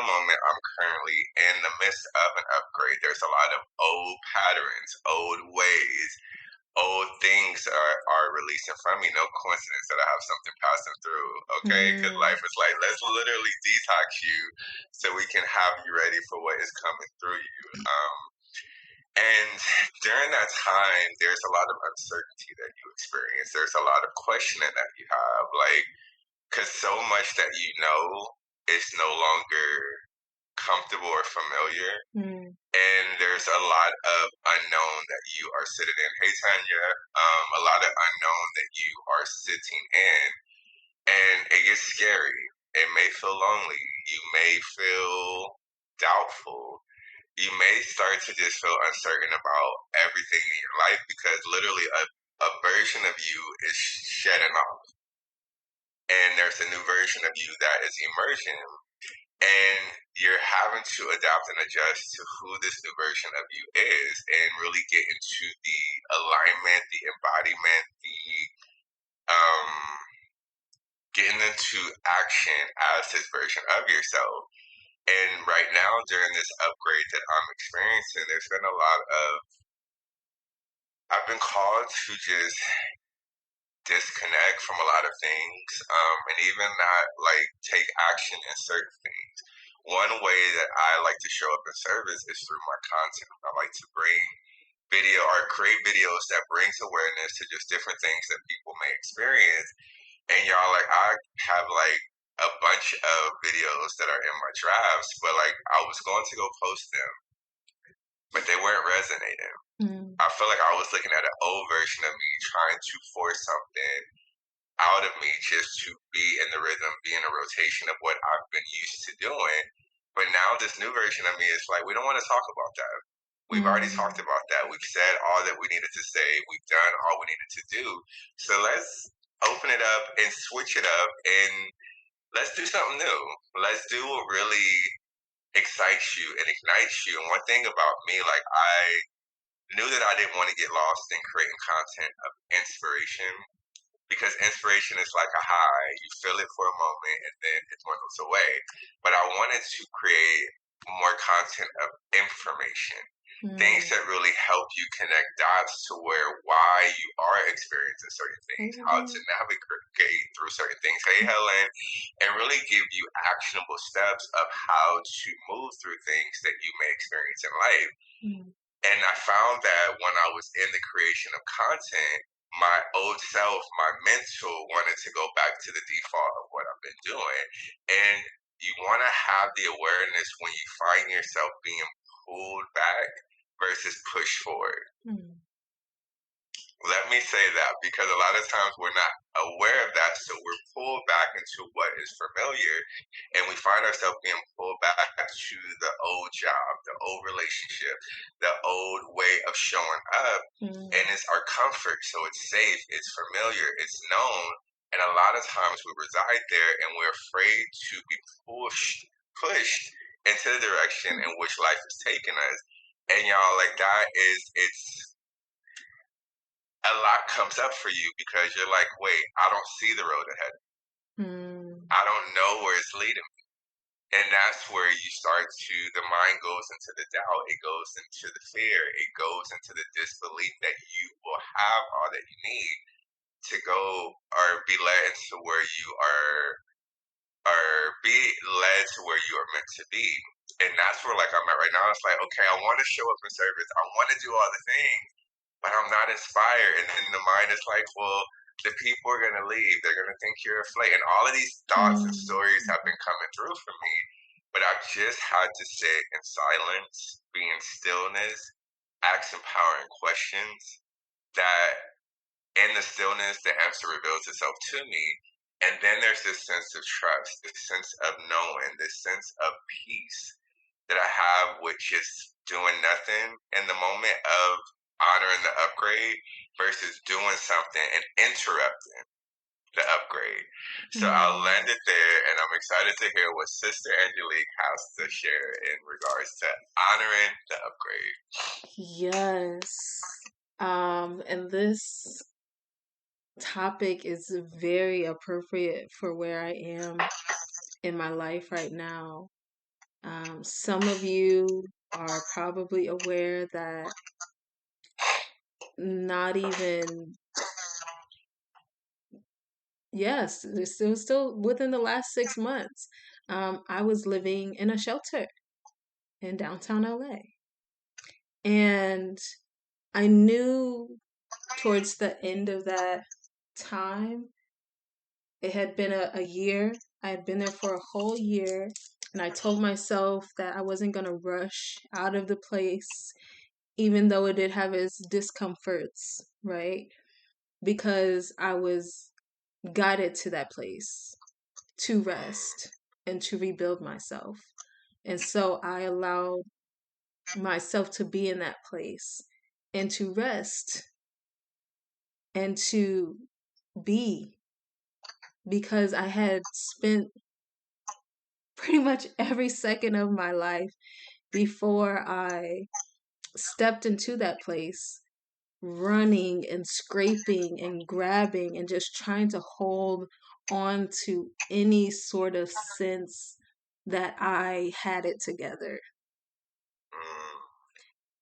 the moment, I'm currently in the midst of an upgrade. There's a lot of old patterns, old ways, old things are releasing from me. No coincidence that I have something passing through. Okay, because Mm, life is like, let's literally detox you so we can have you ready for what is coming through you. And during that time, there's a lot of uncertainty that you experience. There's a lot of questioning that you have, like, because so much that you know is no longer comfortable or familiar. mm, And there's a lot of unknown that you are sitting in. Hey, Tanya, a lot of unknown that you are sitting in. And it gets scary. It may feel lonely. You may feel doubtful. You may start to just feel uncertain about everything in your life because literally a version of you is shedding off. And there's a new version of you that is emerging. And you're having to adapt and adjust to who this new version of you is and really get into the alignment, the embodiment, the um, getting into action as this version of yourself. And right now, during this upgrade that I'm experiencing, there's been a lot of, I've been called to just disconnect from a lot of things, and even not like take action in certain things. One way that I like to show up in service is through my content. I like to bring video or create videos that brings awareness to just different things that people may experience. And y'all, like, I have like a bunch of videos that are in my drafts, but like I was going to go post them, but they weren't resonating. mm, I feel like I was looking at an old version of me trying to force something out of me just to be in the rhythm, be in a rotation of what I've been used to doing. But now this new version of me is like, we don't want to talk about that. We've already talked mm, about that. We've said all that we needed to say. We've done all we needed to do. So let's open it up and switch it up and let's do something new. Let's do what really excites you and ignites you. And one thing about me, like I knew that I didn't want to get lost in creating content of inspiration because inspiration is like a high. You feel it for a moment and then it dwindles away. But I wanted to create more content of information, things mm. that really help you connect dots to where why you are experiencing certain things, how to Mhm. navigate through certain things. Hey, Helen, and really give you actionable steps of how to move through things that you may experience in life. Mm, And I found that when I was in the creation of content, my old self, my mental wanted to go back to the default of what I've been doing. And you want to have the awareness when you find yourself being pulled back versus pushed forward. mm, Let me say that because a lot of times we're not aware of that, so we're pulled back into what is familiar, and we find ourselves being pulled back to the old job, the old relationship, the old way of showing up, and mm, it's our comfort, so it's safe, it's familiar, it's known, and a lot of times we reside there, and we're afraid to be pushed into the direction in which life is taking us, and y'all, like that is it's a lot comes up for you because you're like, wait, I don't see the road ahead. mm, I don't know where it's leading me. And that's where you start to, the mind goes into the doubt, it goes into the fear, it goes into the disbelief that you will have all that you need to go or be led into where you or be led to where you are meant to be. And that's where like I'm at right now. It's like, okay, I want to show up in service. I want to do all the things, but I'm not inspired. And then the mind is like, well, the people are going to leave. They're going to think you're a flake. And all of these thoughts and mm, stories have been coming through for me. But I've just had to sit in silence, be in stillness, ask empowering questions that in the stillness, the answer reveals itself to me. And then there's this sense of trust, this sense of knowing, this sense of peace that I have with just doing nothing in the moment of honoring the upgrade versus doing something and interrupting the upgrade. So I'll mm. land it there, and I'm excited to hear what Sister Angelique has to share in regards to honoring the upgrade. Yes. And this topic is very appropriate for where I am in my life right now. Some of you are probably aware that not even, yes, it was still within the last 6 months. I was living in a shelter in downtown LA. And I knew towards the end of that time, it had been a year. I had been there for a whole year. And I told myself that I wasn't going to rush out of the place, even though it did have its discomforts, right? Because I was guided to that place to rest and to rebuild myself. And so I allowed myself to be in that place and to rest and to be, because I had spent pretty much every second of my life before I stepped into that place running and scraping and grabbing and just trying to hold on to any sort of sense that I had it together.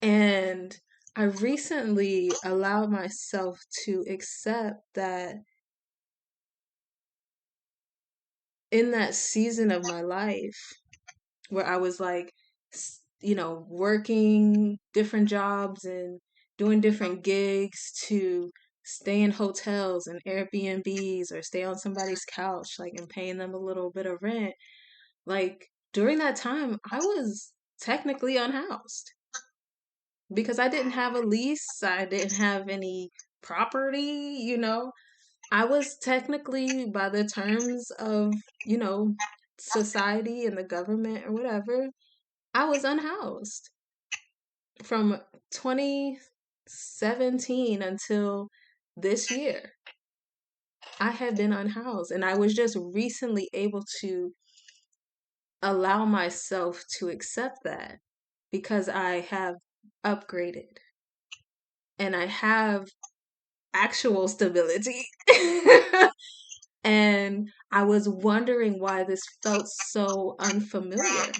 And I recently allowed myself to accept that in that season of my life where I was like, working different jobs and doing different gigs to stay in hotels and Airbnbs or stay on somebody's couch, like, and paying them a little bit of rent. Like, during that time, I was technically unhoused because I didn't have a lease, I didn't have any property. I was technically, by the terms of, society and the government or whatever, I was unhoused from 2017 until this year. I had been unhoused, and I was just recently able to allow myself to accept that because I have upgraded and I have actual stability. And I was wondering why this felt so unfamiliar.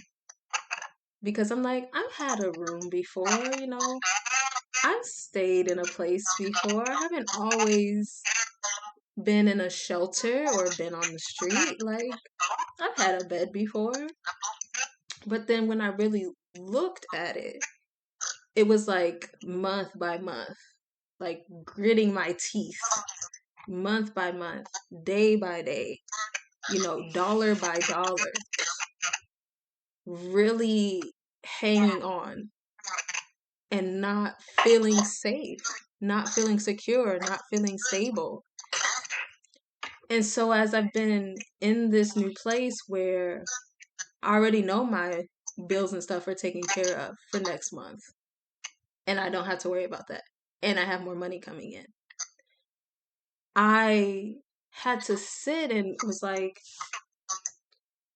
Because I'm like, I've had a room before. I've stayed in a place before. I haven't always been in a shelter or been on the street. Like, I've had a bed before. But then when I really looked at it, it was like month by month, like gritting my teeth, month by month, day by day, dollar by dollar, really hanging on and not feeling safe, not feeling secure, not feeling stable. And so as I've been in this new place where I already know my bills and stuff are taken care of for next month, and I don't have to worry about that, and I have more money coming in, I had to sit and was like,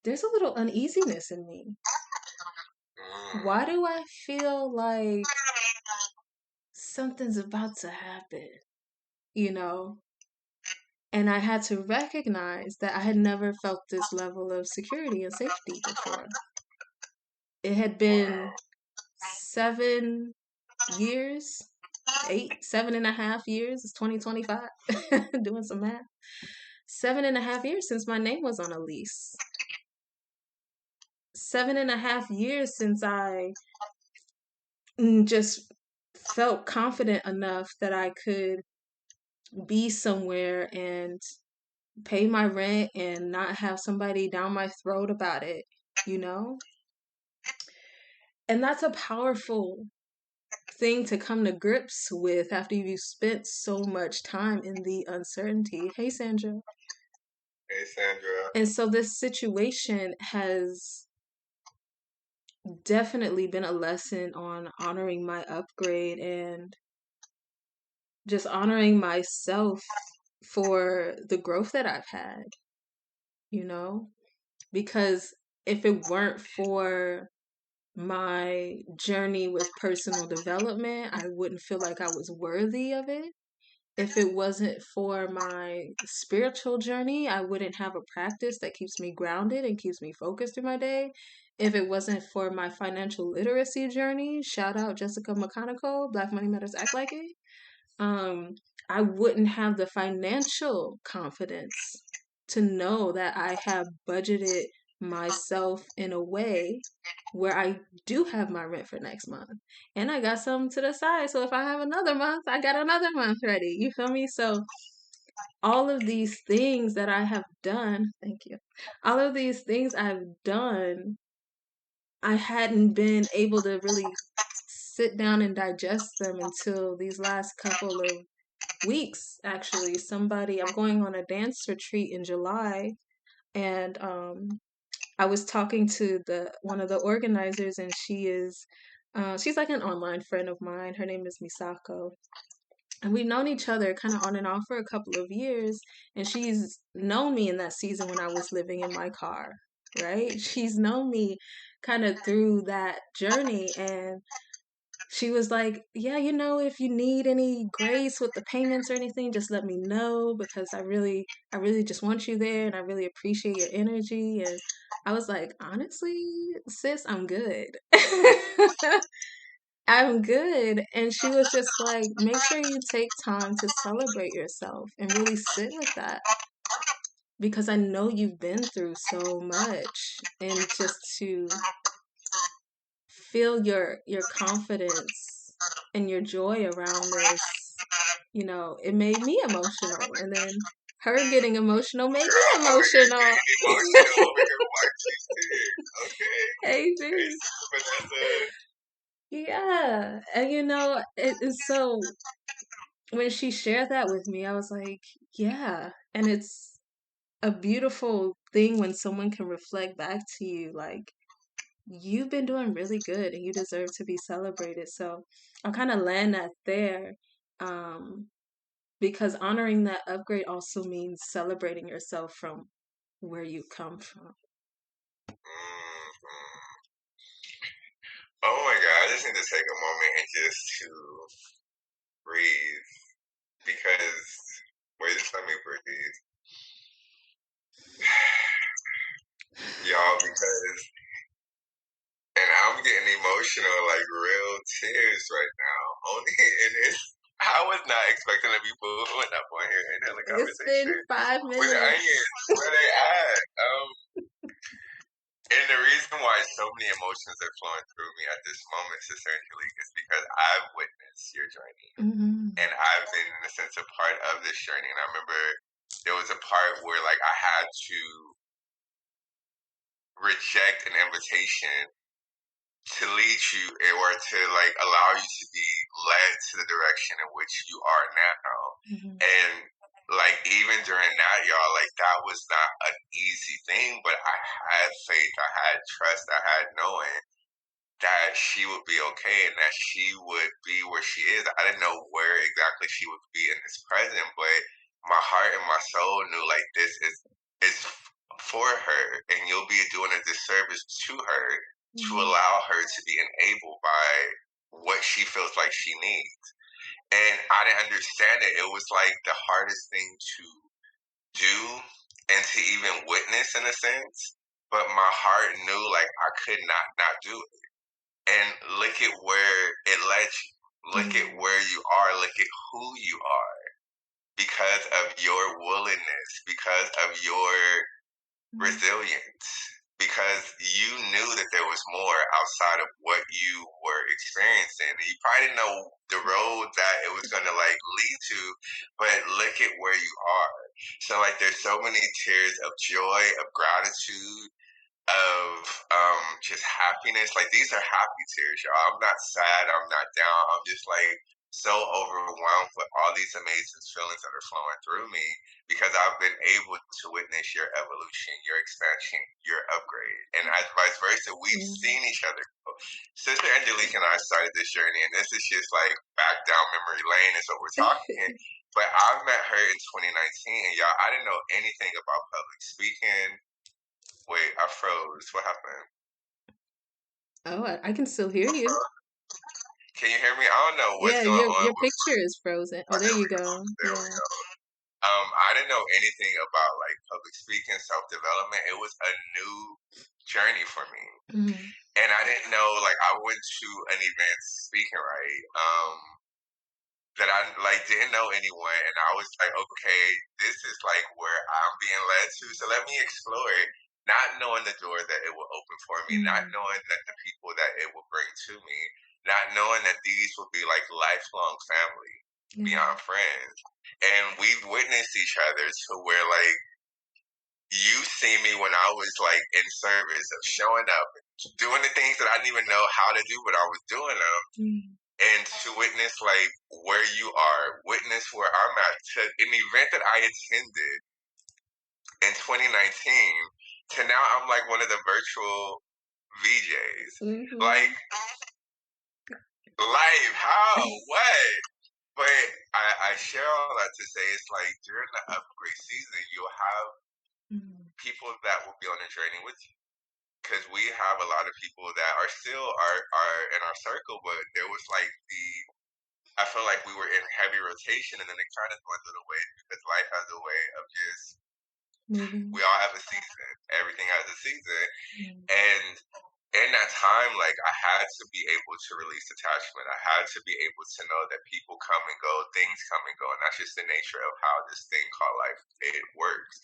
there's a little uneasiness in me. Why do I feel like something's about to happen? You know? And I had to recognize that I had never felt this level of security and safety before. It had been 7 years, 7.5 years, it's 2025, doing some math. 7.5 years since my name was on a lease. 7.5 years since I just felt confident enough that I could be somewhere and pay my rent and not have somebody down my throat about it, you know? And that's a powerful thing to come to grips with after you've spent so much time in the uncertainty. Hey, Sandra. Hey, Sandra. And so this situation has definitely been a lesson on honoring my upgrade and just honoring myself for the growth that I've had, because if it weren't for my journey with personal development, I wouldn't feel like I was worthy of it. If it wasn't for my spiritual journey, I wouldn't have a practice that keeps me grounded and keeps me focused through my day. if it wasn't for my financial literacy journey, shout out Jessica McConaughey, Black Money Matters Act Like It, um, I wouldn't have the financial confidence to know that I have budgeted myself in a way where I do have my rent for next month. And I got some to the side. So if I have another month, I got another month ready. You feel me? So all of these things that I have done, thank you. All of these things I've done, I hadn't been able to really sit down and digest them until these last couple of weeks. Actually, I'm going on a dance retreat in July, and I was talking to the one of the organizers, and she's like an online friend of mine. Her name is Misako, and we've known each other kind of on and off for a couple of years. And she's known me in that season when I was living in my car, right? She's known me kind of through that journey, and she was like, "Yeah, if you need any grace with the payments or anything, just let me know because I really just want you there and I really appreciate your energy." And I was like, "Honestly, sis, I'm good." I'm good. And she was just like, "Make sure you take time to celebrate yourself and really sit with that because I know you've been through so much and just to feel your confidence and your joy around this, it made me emotional. And then her getting emotional made Girl, me I'm over here emotional. getting emotional over here watching this. Okay. Hey, Hey, G. Sister Vanessa. Yeah. And so when she shared that with me, I was like, yeah. And it's a beautiful thing when someone can reflect back to you like, you've been doing really good and you deserve to be celebrated. So I'll kind of land that there, um, because honoring that upgrade also means celebrating yourself from where you come from. Mm-hmm. Oh my God, I just need to take a moment and just to breathe because, wait, just let me breathe. Y'all, because, and I'm getting emotional, like real tears right now. Only, and I was not expecting to be pulling up on here and having a It's been conversation 5 minutes. with the onions. Where they at? And the reason why so many emotions are flowing through me at this moment, Sister Angelique, is because I've witnessed your journey. Mm-hmm. And I've been, in a sense, a part of this journey. And I remember there was a part where, like, I had to reject an invitation to lead you or to, like, allow you to be led to the direction in which you are now. Mm-hmm. And, like, even during that, y'all, like, that was not an easy thing, but I had faith, I had trust, I had knowing that she would be okay and that she would be where she is. I didn't know where exactly she would be in this present, but my heart and my soul knew like this is for her, and you'll be doing a disservice to her to allow her to be enabled by what she feels like she needs. And I didn't understand it. It was like the hardest thing to do and to even witness in a sense. But my heart knew like I could not do it, and look at where it led you. Look at where you are. Look at who you are because of your willingness, because of your resilience, because you knew that there was more outside of what you were experiencing. You probably didn't know the road that it was going to like lead to, but look at where you are. So like there's so many tears of joy, of gratitude, of just happiness. Like these are happy tears, y'all. I'm not sad. I'm not down. I'm just like so overwhelmed with all these amazing feelings that are flowing through me because I've been able to witness your evolution, your expansion, your upgrade, and as vice versa. We've seen each other grow. Sister Angelique and I started this journey, and this is just like back down memory lane is what we're talking. But I met her in 2019, and y'all, I didn't know anything about public speaking. Wait, I froze. What happened? Oh, I can still hear you. Can you hear me? I don't know what's Yeah, going on. your picture is frozen. Oh, there There you we go. go. There we Yeah. go. I didn't know anything about like public speaking, self development. It was a new journey for me. Mm-hmm. And I didn't know, like, I went to an event speaking, right? That I like didn't know anyone, and I was like, okay, this is like where I'm being led to, so let me explore it, not knowing the door that it will open for me, not Mm-hmm. knowing that the people that it will bring to me, not knowing that these will be like lifelong family Yeah. beyond friends. And we've witnessed each other to where like you see me when I was like in service of showing up, doing the things that I didn't even know how to do, but I was doing them, Mm-hmm. and to witness like where you are, witness where I'm at, to an event that I attended in 2019 to now I'm like one of the virtual VJs. Mm-hmm. Like life, how, what? But I share all that to say it's like during the upgrade season, you'll have Mm-hmm. people that will be on the journey with you. Because we have a lot of people that are still are in our circle, but there was like I feel like we were in heavy rotation, and then it kind of dwindled away because life has a way of just Moving. we all have a season. Everything has a season, Mm-hmm. and in that time, like I had to be able to release attachment. I had to be able to know that people come and go, things come and go, and that's just the nature of how this thing called life it works.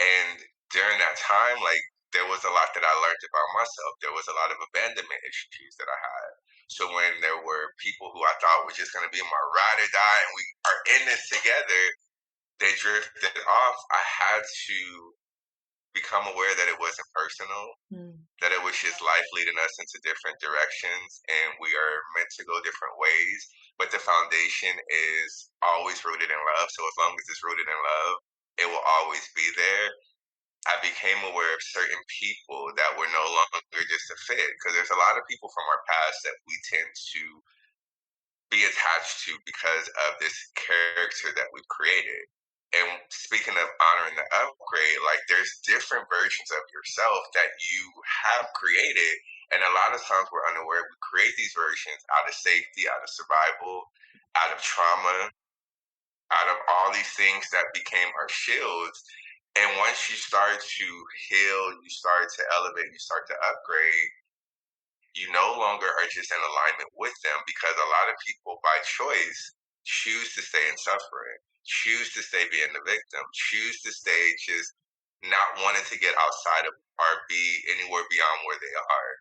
And during that time, like there was a lot that I learned about myself. There was a lot of abandonment issues that I had. So when there were people who I thought were just going to be my ride or die, and we are in this together, they drifted off. I had to become aware that it wasn't personal, Mm-hmm. that it was just life leading us into different directions, and we are meant to go different ways. But the foundation is always rooted in love. So as long as it's rooted in love, it will always be there. I became aware of certain people that were no longer just a fit, because there's a lot of people from our past that we tend to be attached to because of this character that we've created. And speaking of honoring the upgrade, like there's different versions of yourself that you have created. And a lot of times we're unaware we create these versions out of safety, out of survival, out of trauma, out of all these things that became our shields. And once you start to heal, you start to elevate, you start to upgrade, you no longer are just in alignment with them, because a lot of people by choice choose to stay in suffering, choose to stay being the victim, choose to stay just not wanting to get outside of or be anywhere beyond where they are.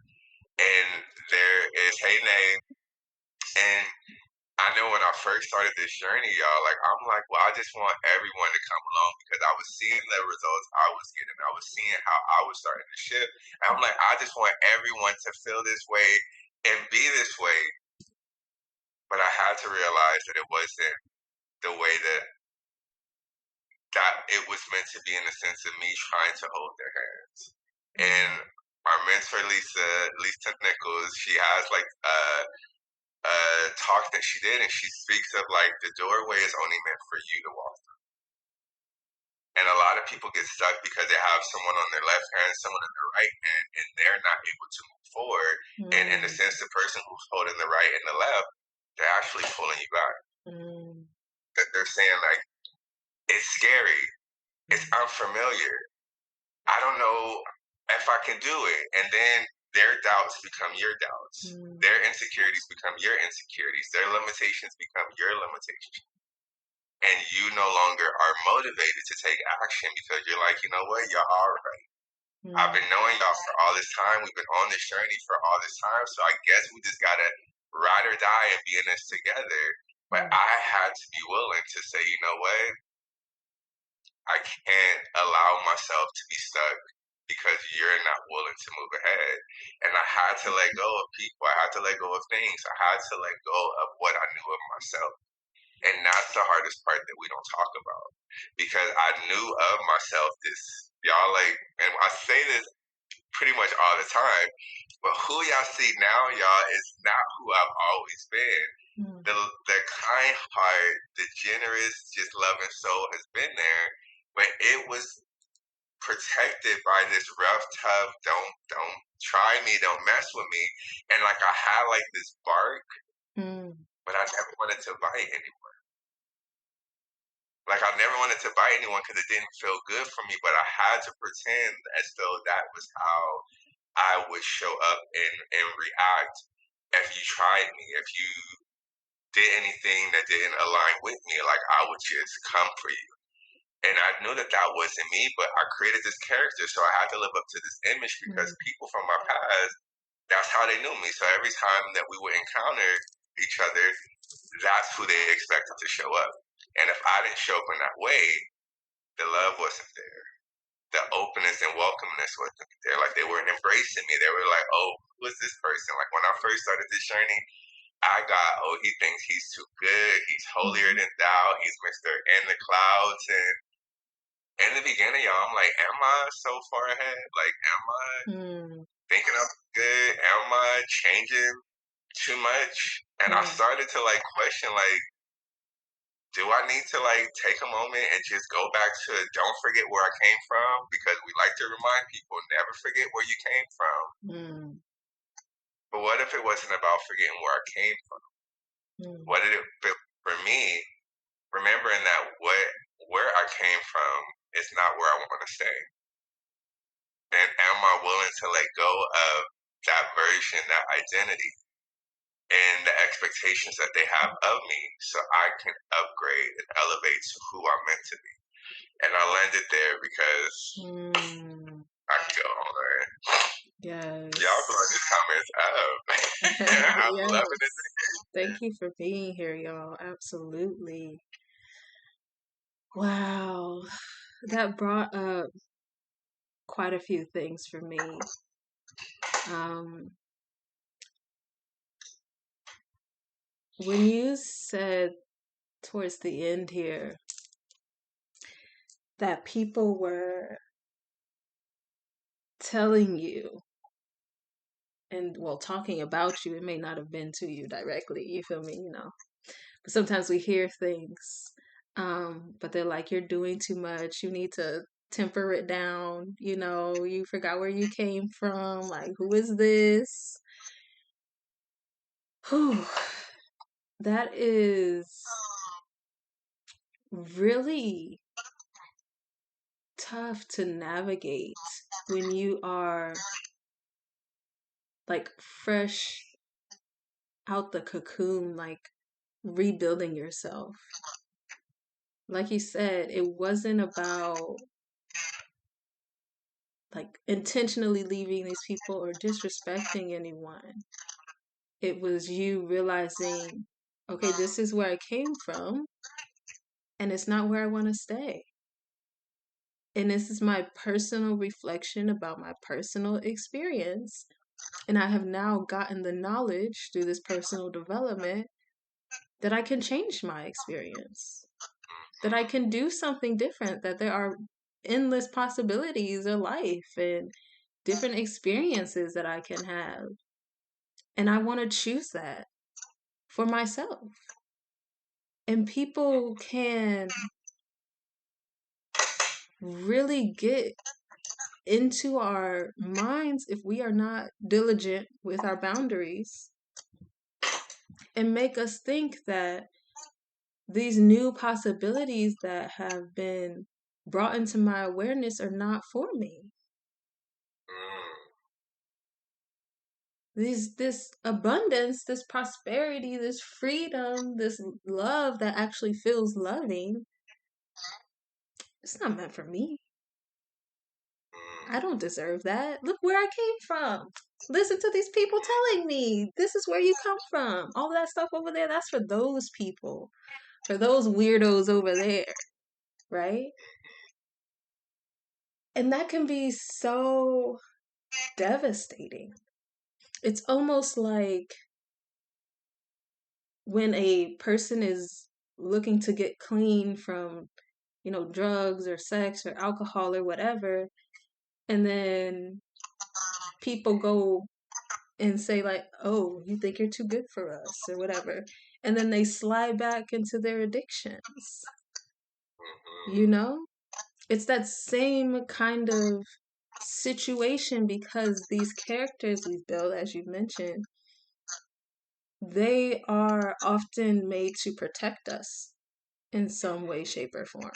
And there is Hey Nay, and I know when I first started this journey, y'all, like I'm like, well, I just want everyone to come along because I was seeing the results I was getting. I was seeing how I was starting to shift. And I'm like, I just want everyone to feel this way and be this way. But I had to realize that it wasn't the way that it was meant to be, in the sense of me trying to hold their hands. And Mm-hmm. our mentor Lisa Nichols, she has like a talk that she did, and she speaks of like the doorway is only meant for you to walk. And a lot of people get stuck because they have someone on their left hand, someone on their right hand, and they're not able to move forward. And in the sense, the person who's holding the right and the left, they're actually pulling you back. Mm-hmm. That they're saying like, it's scary, it's unfamiliar. I don't know if I can do it. And then their doubts become your doubts. Mm-hmm. Their insecurities become your insecurities. Their limitations become your limitations. And you no longer are motivated to take action because you're like, you know what, you're all right. I've been knowing y'all for all this time. We've been on this journey for all this time. So I guess we just gotta ride or die and be in this together. But Mm-hmm. I had to be willing to say, you know what? I can't allow myself to be stuck because you're not willing to move ahead. And I had to let go of people. I had to let go of things. I had to let go of what I knew of myself. And that's the hardest part that we don't talk about, because I knew of myself this, y'all, like, and I say this pretty much all the time, but who y'all see now, y'all, is not who I've always been. Mm-hmm. The kind heart, the generous, just loving soul has been there, but it was protected by this rough, tough, don't try me, don't mess with me. And like I had like this bark, Mm-hmm. but I never wanted to bite anyone. Like I never wanted to bite anyone because it didn't feel good for me, but I had to pretend as though that was how I would show up and react if you tried me, if you did anything that didn't align with me, like I would just come for you. And I knew that that wasn't me, but I created this character, so I had to live up to this image because people from my past, that's how they knew me. So every time that we would encounter each other, that's who they expected to show up. And if I didn't show up in that way, the love wasn't there. The openness and welcomeness wasn't there. Like they weren't embracing me. They were like, "Oh, who is this person?" Like when I first started this journey, I got, "Oh, he thinks he's too good. He's holier than thou. He's Mister in the clouds." And in the beginning, y'all, I'm like, "Am I so far ahead? Like, am I thinking I'm good? Am I changing too much?" And I started to like question, like, do I need to like take a moment and just go back to don't forget where I came from? Because we like to remind people, never forget where you came from. But what if it wasn't about forgetting where I came from? What did it for me? Remembering that where I came from is not where I want to stay. And am I willing to let go of that version, that identity, and the expectations that they have of me so I can upgrade and elevate to who I'm meant to be? And I landed there because I can go on there. Yes. Y'all blowing these comments up. I'm Yes. loving it. Thank you for being here, y'all. Absolutely. Wow. That brought up quite a few things for me. When you said towards the end here that people were telling you and well talking about you, it may not have been to you directly, you feel me, you know, but sometimes we hear things, but they're like, you're doing too much, you need to temper it down, you know, you forgot where you came from, like, who is this? Whew. That is really tough to navigate when you are like fresh out the cocoon, like rebuilding yourself. Like you said, it wasn't about like intentionally leaving these people or disrespecting anyone. It was you realizing, okay, this is where I came from, and it's not where I want to stay. And this is my personal reflection about my personal experience. And I have now gotten the knowledge through this personal development that I can change my experience, that I can do something different, that there are endless possibilities of life and different experiences that I can have. And I want to choose that for myself. And people can really get into our minds if we are not diligent with our boundaries and make us think that these new possibilities that have been brought into my awareness are not for me. This abundance, this prosperity, this freedom, this love that actually feels loving, it's not meant for me. I don't deserve that. Look where I came from. Listen to these people telling me this is where you come from. All that stuff over there, that's for those people, for those weirdos over there, right? And that can be so devastating. It's almost like when a person is looking to get clean from, you know, drugs or sex or alcohol or whatever, and then people go and say like, "Oh, you think you're too good for us," or whatever, and then they slide back into their addictions. You know, it's that same kind of situation because these characters we've built, as you mentioned, they are often made to protect us in some way, shape, or form.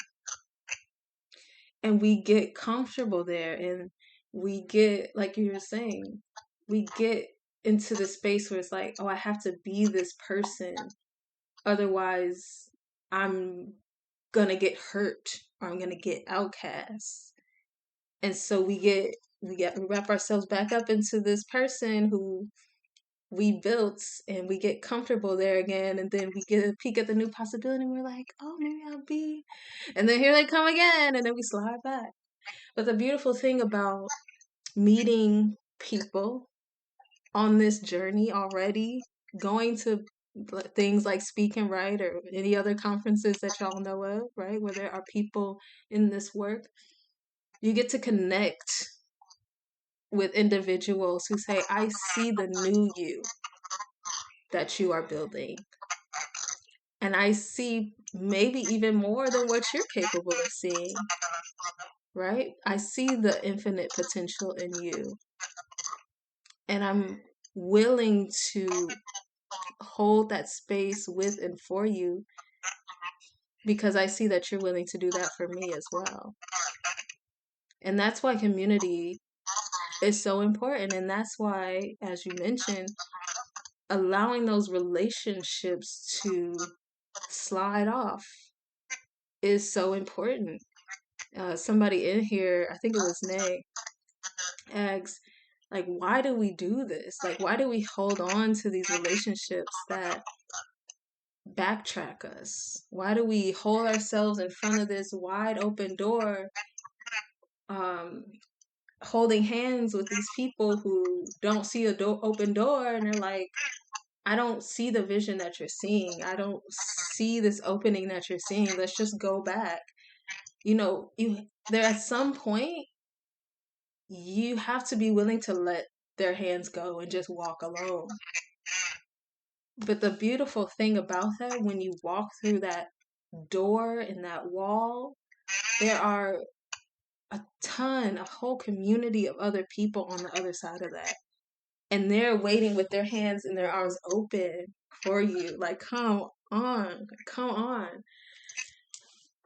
And we get comfortable there. And we get, like you were saying, we get into the space where it's like, oh, I have to be this person. Otherwise, I'm gonna get hurt or I'm gonna get outcast. And so we wrap ourselves back up into this person who we built, and we get comfortable there again, and then we get a peek at the new possibility and we're like, oh, maybe I'll be, and then here they come again, and then we slide back. But the beautiful thing about meeting people on this journey already, going to things like Speak and Write or any other conferences that y'all know of, right, where there are people in this work, you get to connect with individuals who say, I see the new you that you are building. And I see maybe even more than what you're capable of seeing, right? I see the infinite potential in you. And I'm willing to hold that space with and for you because I see that you're willing to do that for me as well. And that's why community is so important. And that's why, as you mentioned, allowing those relationships to slide off is so important. Somebody in here, I think it was Nay, asks, like, why do we do this? Like, why do we hold on to these relationships that backtrack us? Why do we hold ourselves in front of this wide open door, um, holding hands with these people who don't see a open door, and they're like, I don't see the vision that you're seeing. I don't see this opening that you're seeing. Let's just go back. You know, there at some point you have to be willing to let their hands go and just walk alone. But the beautiful thing about that, when you walk through that door and that wall, there are a whole community of other people on the other side of that. And they're waiting with their hands and their arms open for you. Like, come on, come on.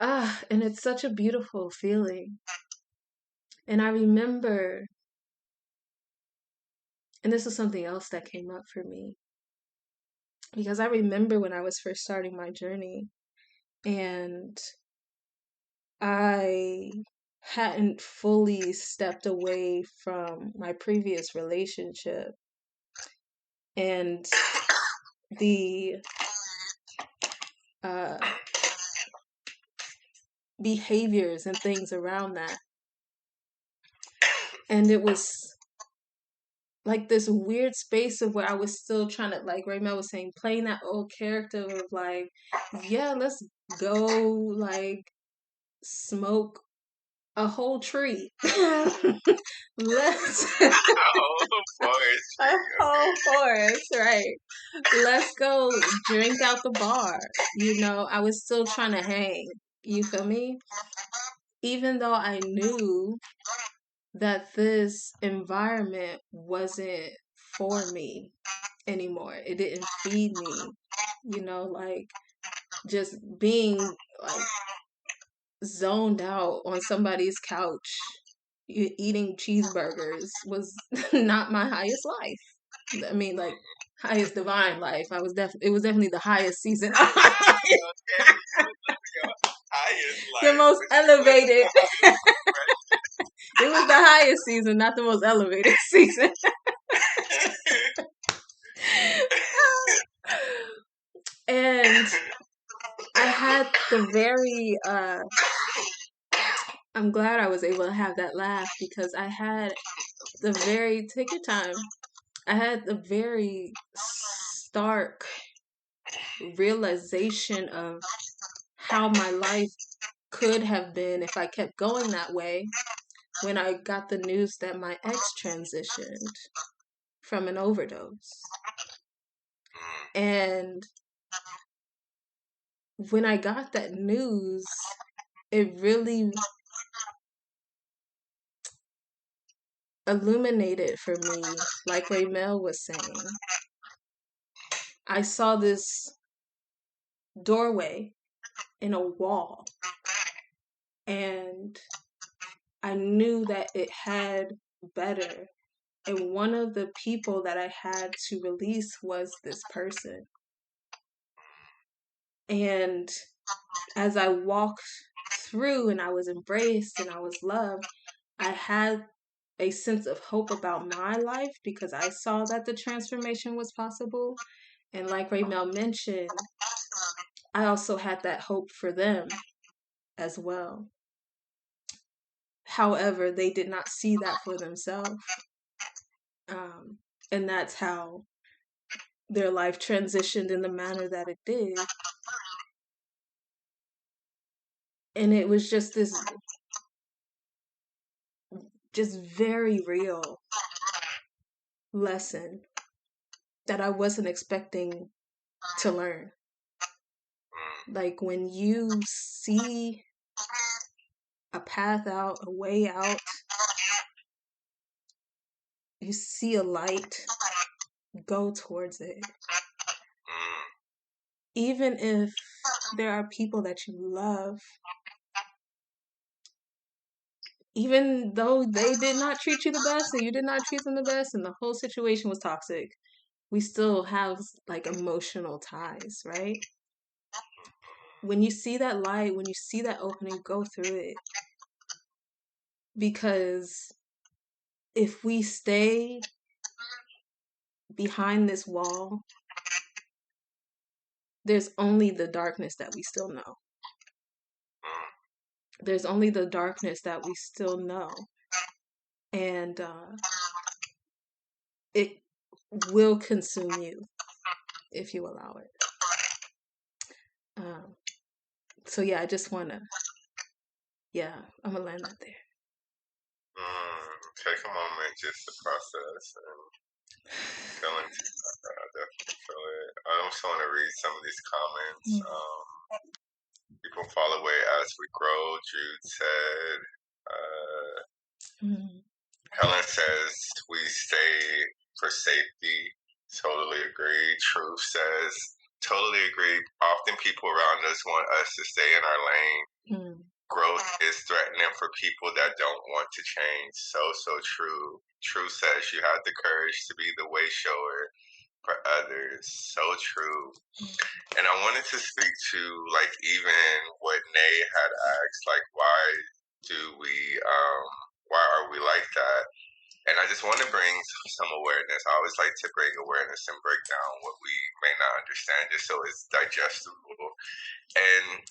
And it's such a beautiful feeling. And I remember, and this is something else that came up for me, because I remember when I was first starting my journey and I hadn't fully stepped away from my previous relationship and the uh, behaviors and things around that. And it was like this weird space of where I was still trying to, like Raymel was saying, playing that old character of like, yeah, let's go like smoke a whole tree. Let's a whole forest, right? Let's go drink out the bar. You know, I was still trying to hang. You feel me? Even though I knew that this environment wasn't for me anymore. It didn't feed me. You know, like just being like zoned out on somebody's couch eating cheeseburgers was not my highest life. I mean, like highest divine life. It was definitely the highest season. The most elevated. It was the highest season, not the most elevated season. And I had the very I'm glad I was able to have that laugh because I had the very, take your time, I had the very stark realization of how my life could have been if I kept going that way when I got the news that my ex transitioned from an overdose. And when I got that news, it really illuminated for me, like Raymel was saying. I saw this doorway in a wall, and I knew that it had better. And one of the people that I had to release was this person. And as I walked through and I was embraced and I was loved, I had a sense of hope about my life because I saw that the transformation was possible. And like Raymel mentioned, I also had that hope for them as well. However, they did not see that for themselves. And that's how their life transitioned in the manner that it did. And it was just this, just very real lesson that I wasn't expecting to learn. Like when you see a path out, a way out, you see a light, go towards it. Even if there are people that you love, even though they did not treat you the best and you did not treat them the best and the whole situation was toxic, we still have like emotional ties, right? When you see that light, when you see that opening, go through it. Because if we stay behind this wall, there's only the darkness that we still know. There's only the darkness that we still know. And it will consume you if you allow it. So yeah, I just want to, I'm going to land that there. Take a moment just to process and go into that. I definitely feel it. I also want to read some of these comments. People fall away as we grow, Jude said. Helen says we stay for safety. Totally agree. Truth says, totally agree. Often people around us want us to stay in our lane. Growth is threatening for people that don't want to change. So true. Truth says you have the courage to be the way shower for others. So true. And I wanted to speak to like even what Nay had asked, like why are we like that? And I just want to bring some awareness. I always like to bring awareness and break down what we may not understand just so it's digestible. And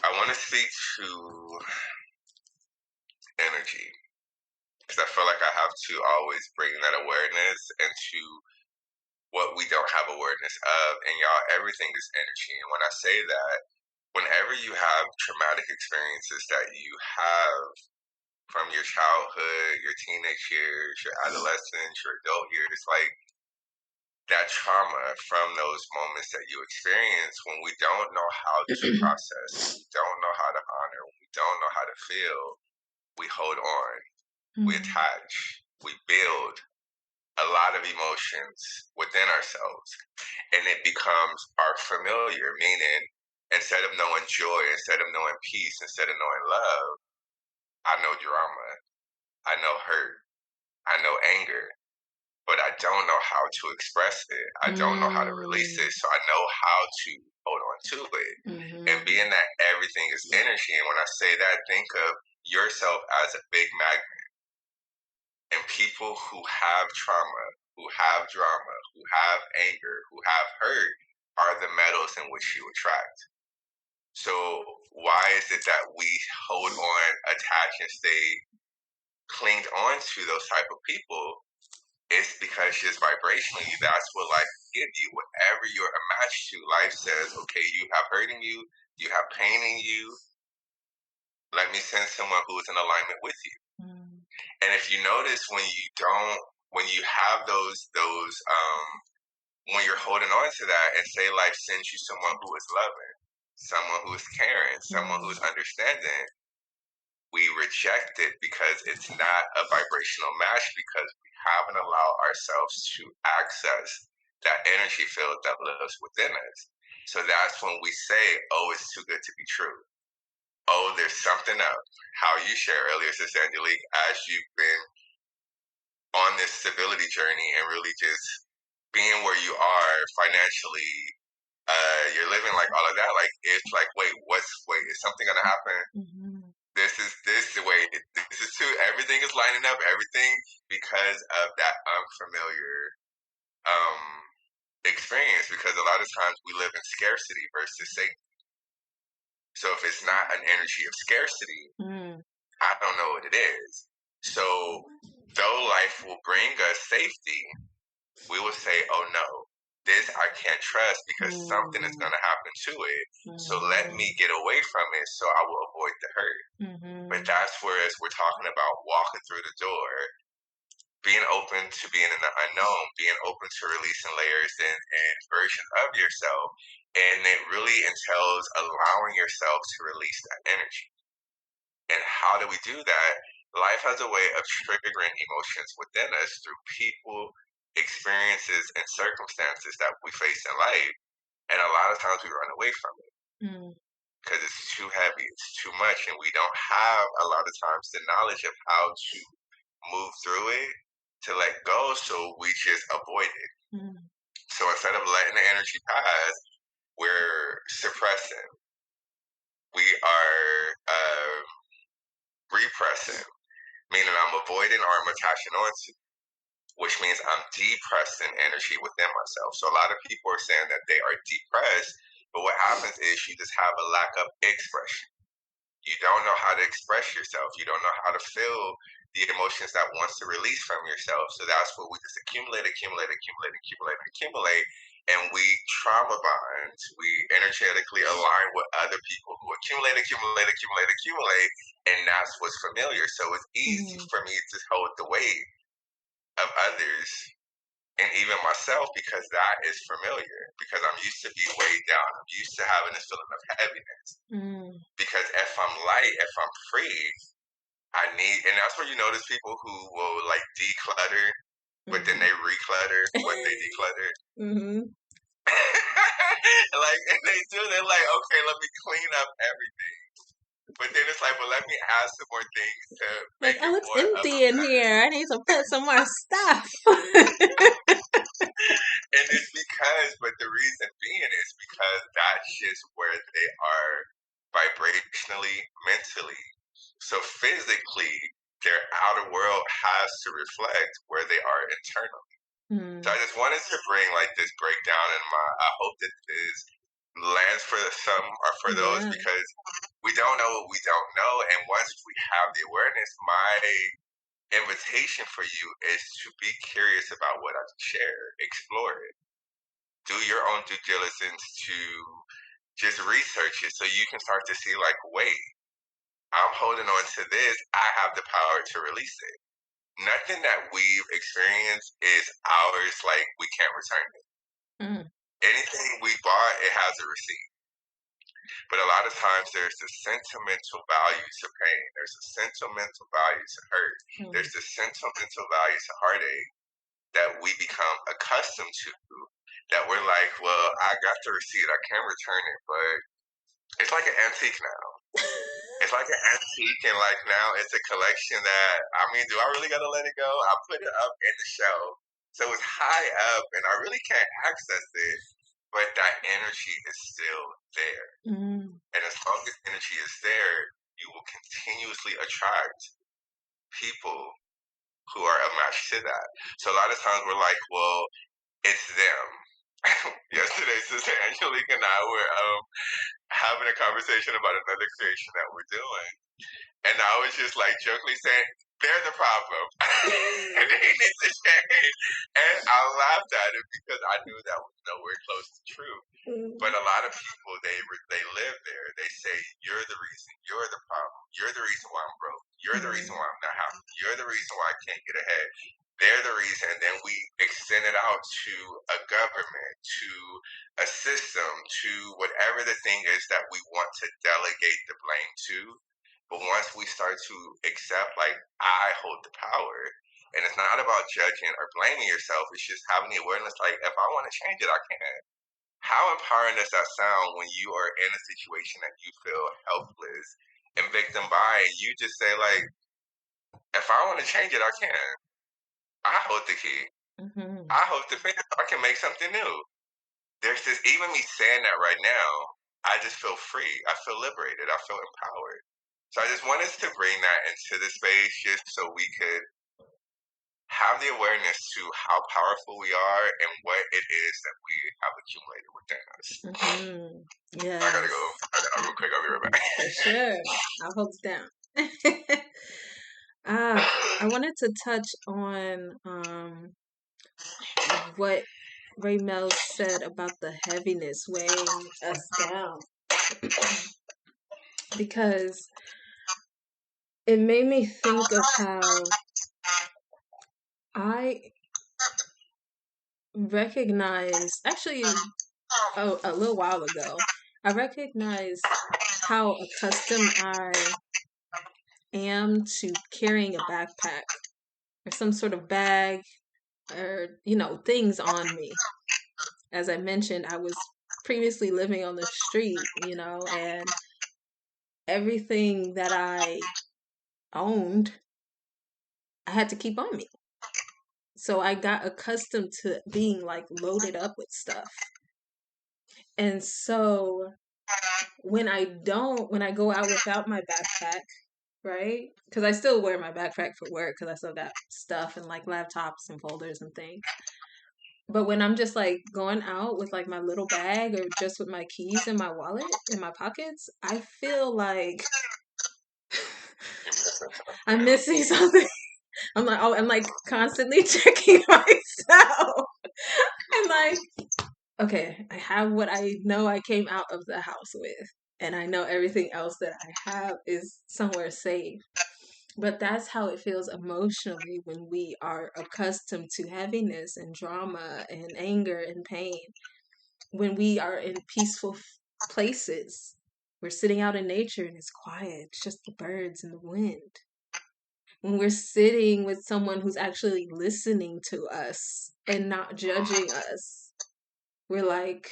I want to speak to energy because I feel like I have to always bring that awareness into what we don't have awareness of. And y'all, everything is energy. And when I say that, whenever you have traumatic experiences that you have from your childhood, your teenage years, your adolescence, your adult years, like that trauma from those moments that you experience, when we don't know how to process, when we don't know how to honor, when we don't know how to feel, we hold on, we attach, we build a lot of emotions within ourselves, and it becomes our familiar, meaning instead of knowing joy, instead of knowing peace, instead of knowing love, I know drama, I know hurt, I know anger, but I don't know how to express it. I don't know how to release it. So I know how to hold on to it. And being that everything is energy, and when I say that, think of yourself as a big magnet. And people who have trauma, who have drama, who have anger, who have hurt are the metals in which you attract. So why is it that we hold on, attach, and stay clinged on to those type of people? It's because just vibrationally, that's what life can give you. Whatever you're attached to, life says, okay, you have hurt in you, you have pain in you. Let me send someone who is in alignment with you. And if you notice, when you have when you're holding on to that, and say life sends you someone who is loving, someone who is caring, someone who is understanding, we reject it because it's not a vibrational match, because we haven't allowed ourselves to access that energy field that lives within us. So that's when we say, oh, it's too good to be true. Oh, there's something up. How you shared earlier, Sister Angelique, as you've been on this stability journey and really just being where you are financially, you're living like all of that. Like it's like, wait, is something gonna happen? Mm-hmm. This the way. This is too. Everything is lining up. Everything because of that unfamiliar um experience. Because a lot of times we live in scarcity versus safety. So if it's not an energy of scarcity, Mm. I don't know what it is. So though life will bring us safety, we will say, oh no, this I can't trust because something is Mm. going to happen to it. So let me Mm. get away from it so I will avoid the hurt. But Mm-hmm. that's where as we're talking about walking through the door, being open to being in the unknown, being open to releasing layers and versions of yourself. And it really entails allowing yourself to release that energy. And how do we do that? Life has a way of triggering emotions within us through people, experiences, and circumstances that we face in life. And a lot of times we run away from it Mm. because it's too heavy, it's too much, and we don't have a lot of times the knowledge of how to move through it, to let go, so we just avoid it. Mm. So instead of letting the energy pass, we're suppressing. We are repressing, meaning I'm avoiding or I'm attaching onto, which means I'm depressing energy within myself. So a lot of people are saying that they are depressed, but what happens is you just have a lack of expression. You don't know how to express yourself. You don't know how to feel the emotions that wants to release from yourself. So that's what we just accumulate, and we trauma bond. We energetically align with other people who accumulate, and that's what's familiar. So it's easy Mm. for me to hold the weight of others and even myself because that is familiar. Because I'm used to being weighed down. I'm used to having this feeling of heaviness. Mm. Because if I'm light, if I'm free, I need, and that's where you notice people who will like declutter, but then Mm-hmm. they reclutter what they declutter. Mm-hmm. Like, and they do, they're like, okay, let me clean up everything. But then it's like, well, let me add some more things to Like, make oh, it it's more of a empty in better. here. I need to put some more stuff. And it's because, but the reason being is because that's just where they are vibrationally, mentally. So physically, their outer world has to reflect where they are internally. So Mm. I just wanted to bring like this breakdown in my. I hope that this lands for some or for those Yeah. because we don't know what we don't know, and once we have the awareness, my invitation for you is to be curious about what I share, explore it, do your own due diligence to just research it, so you can start to see like, wait, I'm holding on to this. I have the power to release it. Nothing that we've experienced is ours. Like we can't return it. Mm. Anything we bought, it has a receipt. But a lot of times there's the sentimental value to pain. There's a sentimental value to hurt. Mm. There's the sentimental value to heartache that we become accustomed to. That we're like, well, I got the receipt. I can't return it, but it's like an antique now. It's like an antique, and like now it's a collection that, I mean, do I really gotta let it go? I put it up in the shelf, so it's high up, and I really can't access it. But that energy is still there, Mm. and as long as energy is there, you will continuously attract people who are a match to that. So a lot of times we're like, well, it's them. Yesterday, Sister Angelique and I were having a conversation about another creation that we're doing. And I was just like jokingly saying, they're the problem. And they need to change. And I laughed at it because I knew that was nowhere close to true. Mm. But a lot of people, they live there. They say, you're the reason. You're the problem. You're the reason why I'm broke. You're the reason why I'm not happy. You're the reason why I can't get ahead. They're the reason. And then we extend it out to a government, to a system, to whatever the thing is that we want to delegate the blame to. But once we start to accept, like, I hold the power, and it's not about judging or blaming yourself, it's just having the awareness, like, if I want to change it, I can. How empowering does that sound when you are in a situation that you feel helpless and victim by, and you just say, like, if I want to change it, I can. I hold the key. Mm-hmm. I hold the pen. I can make something new. There's this, even me saying that right now, I just feel free. I feel liberated. I feel empowered. So I just wanted to bring that into the space just so we could have the awareness to how powerful we are and what it is that we have accumulated within us. Mm-hmm. I gotta Yes, go. I gotta real quick. I'll be right back. for sure. I'll hold it down. I wanted to touch on what Ray Mel said about the heaviness weighing us down because it made me think of how I recognized, actually, a little while ago, I recognized how accustomed I am to carrying a backpack or some sort of bag or, things on me. As I mentioned, I was previously living on the street, and everything that I owned, I had to keep on me. So I got accustomed to being like loaded up with stuff. And so when I go out without my backpack, right? Because I still wear my backpack for work because I still got stuff and like laptops and folders and things. But when I'm just like going out with like my little bag or just with my keys and my wallet in my pockets, I feel like I'm missing something. I'm like constantly checking myself. And like, okay, I have what I know I came out of the house with, and I know everything else that I have is somewhere safe. But that's how it feels emotionally when we are accustomed to heaviness and drama and anger and pain. When we are in peaceful places, we're sitting out in nature and it's quiet, it's just the birds and the wind. When we're sitting with someone who's actually listening to us and not judging us, we're like,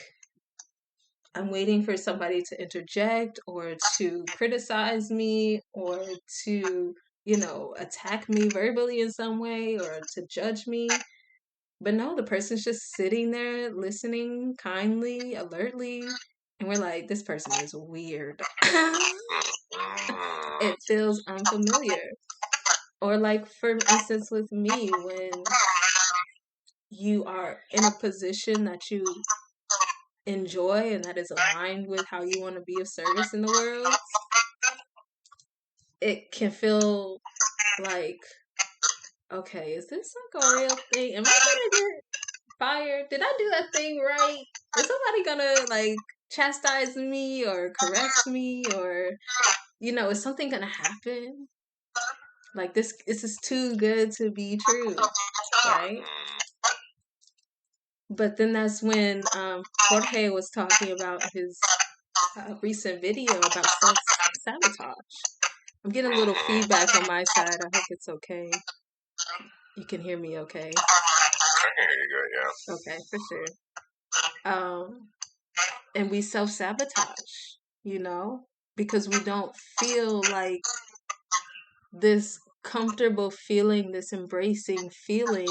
I'm waiting for somebody to interject or to criticize me or to, attack me verbally in some way or to judge me. But no, the person's just sitting there listening kindly, alertly. And we're like, this person is weird. It feels unfamiliar. Or, like, for instance, with me, when you are in a position that you enjoy and that is aligned with how you want to be of service in the world, it can feel like, okay, is this like a real thing? Am I gonna get fired? Did I do that thing right? Is somebody gonna like chastise me or correct me or is something gonna happen? Like this is too good to be true, right? But then that's when Jorge was talking about his recent video about self-sabotage. I'm getting a little feedback on my side. I hope it's okay. You can hear me okay? I can hear you good, yeah. Okay, for sure. And we self-sabotage, because we don't feel like this comfortable feeling, this embracing feeling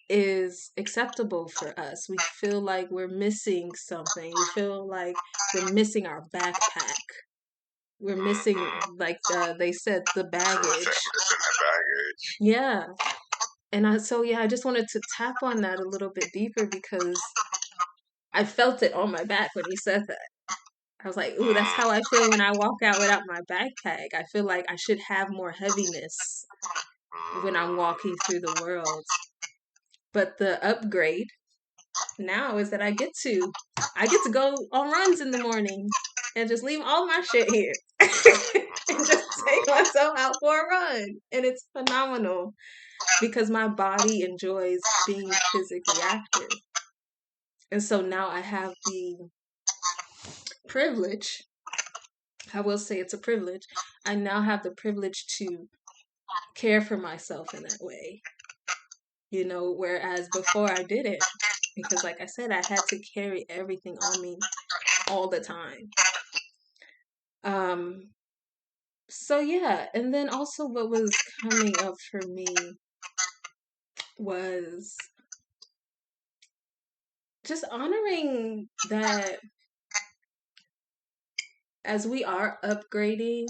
is acceptable for us. We feel like we're missing something. We feel like we're missing our backpack. We're missing, like they said, the baggage. Baggage. Yeah. And I just wanted to tap on that a little bit deeper because I felt it on my back when he said that. I was like, ooh, that's how I feel when I walk out without my backpack. I feel like I should have more heaviness when I'm walking through the world. But the upgrade now is that I get to go on runs in the morning and just leave all my shit here and just take myself out for a run. And it's phenomenal because my body enjoys being physically active. And so now I have the privilege, I will say it's a privilege, I now have the privilege to care for myself in that way. Whereas before I didn't, because like I said, I had to carry everything on me all the time. So yeah, and then also what was coming up for me was just honoring that as we are upgrading,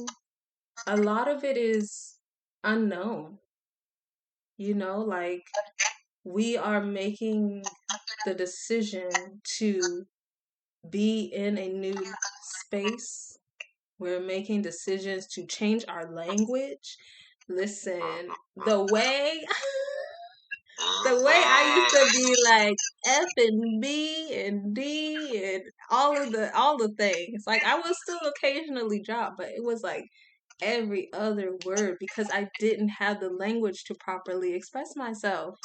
a lot of it is unknown, like we are making the decision to be in a new space. We're making decisions to change our language. Listen, the way I used to be like F and B and D and all the things. Like I would still occasionally drop, but it was like every other word because I didn't have the language to properly express myself.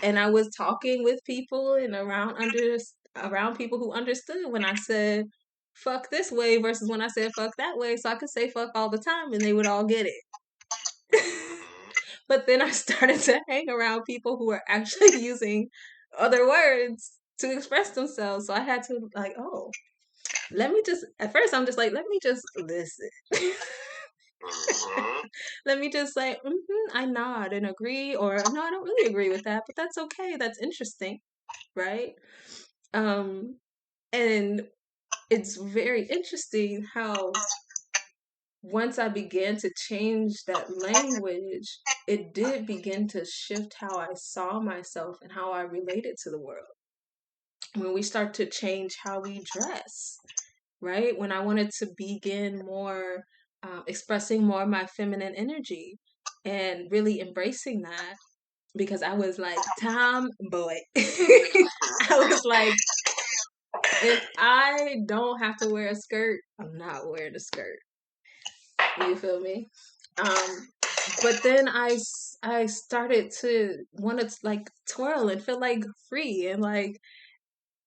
And I was talking with people and around people who understood when I said fuck this way versus when I said fuck that way, so I could say fuck all the time and they would all get it. But then I started to hang around people who were actually using other words to express themselves. So I had to like, oh, at first I'm just like, let me just listen. Let me just say, I nod and agree, or no, I don't really agree with that, but that's okay. That's interesting, right? And it's very interesting how once I began to change that language, it did begin to shift how I saw myself and how I related to the world. When we start to change how we dress, right? When I wanted to begin more expressing more of my feminine energy and really embracing that because I was like, tomboy. I was like, if I don't have to wear a skirt, I'm not wearing a skirt. You feel me? But then I started to want to like twirl and feel like free and like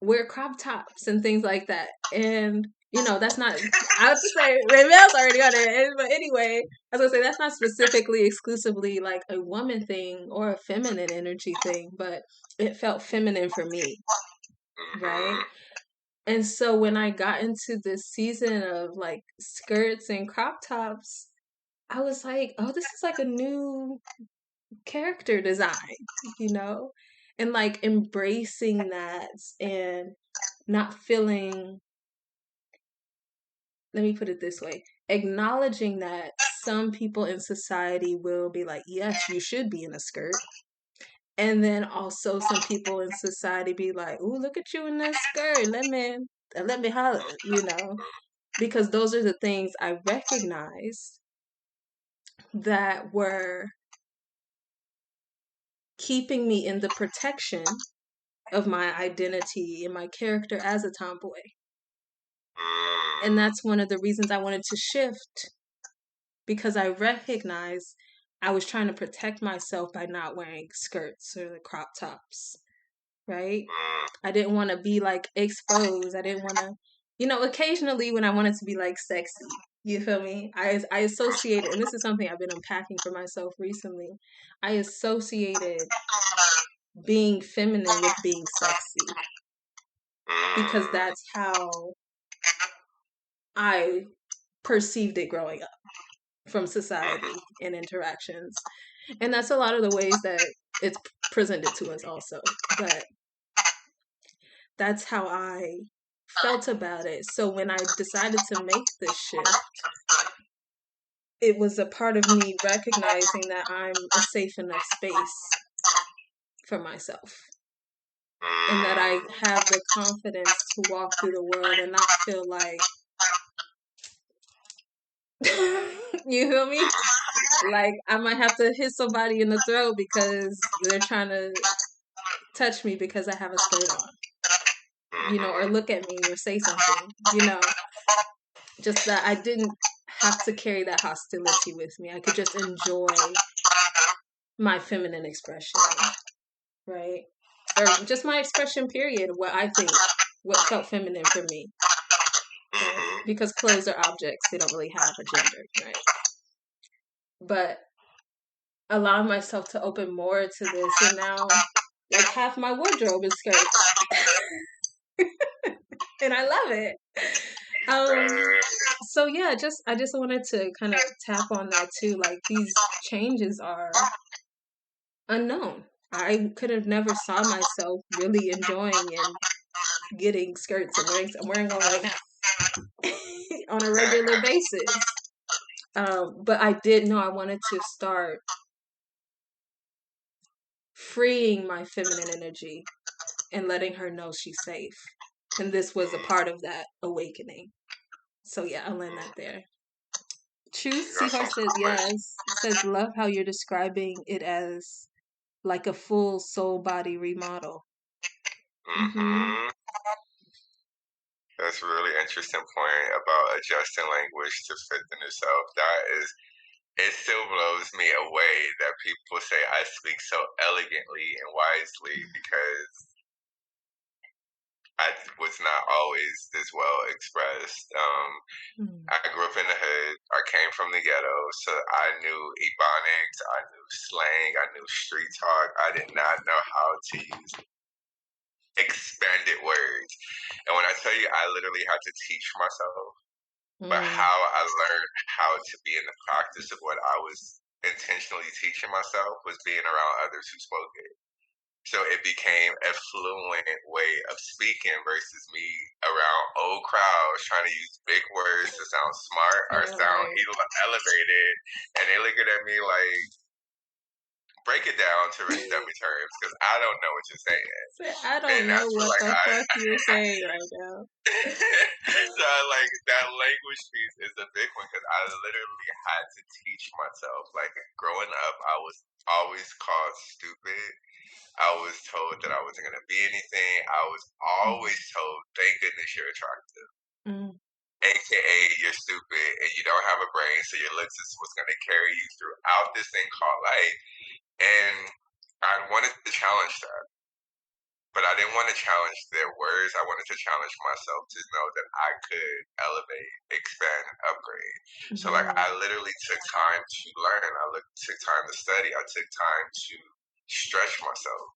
wear crop tops and things like that. And that's not. I was to say Ravel's already on it, but anyway, I was gonna say that's not specifically exclusively like a woman thing or a feminine energy thing, but it felt feminine for me, right? And so when I got into this season of like skirts and crop tops, I was like, oh, this is like a new character design, you know? And like embracing that and not feeling, let me put it this way, acknowledging that some people in society will be like, yes, you should be in a skirt. And then also some people in society be like, ooh, look at you in that skirt. Let me holler, because those are the things I recognized that were keeping me in the protection of my identity and my character as a tomboy. And that's one of the reasons I wanted to shift, because I recognized I was trying to protect myself by not wearing skirts or the crop tops, right? I didn't want to be like exposed. I didn't want to, occasionally when I wanted to be like sexy, you feel me? I associated, and this is something I've been unpacking for myself recently. I associated being feminine with being sexy because that's how I perceived it growing up from society and interactions. And that's a lot of the ways that it's presented to us also. But that's how I felt about it. So when I decided to make this shift, it was a part of me recognizing that I'm a safe enough space for myself. And that I have the confidence to walk through the world and not feel like, you feel me? Like I might have to hit somebody in the throat because they're trying to touch me because I have a skirt on, or look at me or say something, just that I didn't have to carry that hostility with me. I could just enjoy my feminine expression, right? Or just my expression, period, what felt feminine for me. Right? Because clothes are objects, they don't really have a gender, right? But allowing myself to open more to this, and now like half my wardrobe is skirts. And I love it. So yeah, I just wanted to kind of tap on that too. Like these changes are unknown. I could have never saw myself really enjoying and getting skirts. I'm wearing one right now on a regular basis. But I did know I wanted to start freeing my feminine energy and letting her know she's safe. And this was a part of that awakening. So yeah, I'll end that there. Truth You got some Seahorse says comments. yes. Says love how you're describing it as like a full soul body remodel. Mm-hmm. Mm-hmm. That's a really interesting point about adjusting language to fit the new self. That is, it still blows me away that people say I speak so elegantly and wisely because I was not always this well expressed. Mm. I grew up in the hood. I came from the ghetto, so I knew Ebonics, I knew slang, I knew street talk. I did not know how to use expanded words. And when I tell you, I literally had to teach myself. But Mm. how I learned how to be in the practice of what I was intentionally teaching myself was being around others who spoke it. So it became a fluent way of speaking versus me around old crowds trying to use big words to sound smart or sound Right. elevated. And they looking at me like, break it down to rich dummy terms because I don't know what you're saying. Say, I And don't know that's what what like the I fuck you're saying right now. so like that language piece is a big one because I literally had to teach myself. Like growing up, I was always called stupid. I was told that I wasn't gonna be anything. I was always told, "Thank goodness you're attractive." Mm. AKA, you're stupid and you don't have a brain, so your looks is what's gonna carry you throughout this thing called life. And I wanted to challenge that. But I didn't want to challenge their words. I wanted to challenge myself to know that I could elevate, expand, upgrade. So, like, Mm. I literally took time to learn. Took time to study. I took time to stretch myself.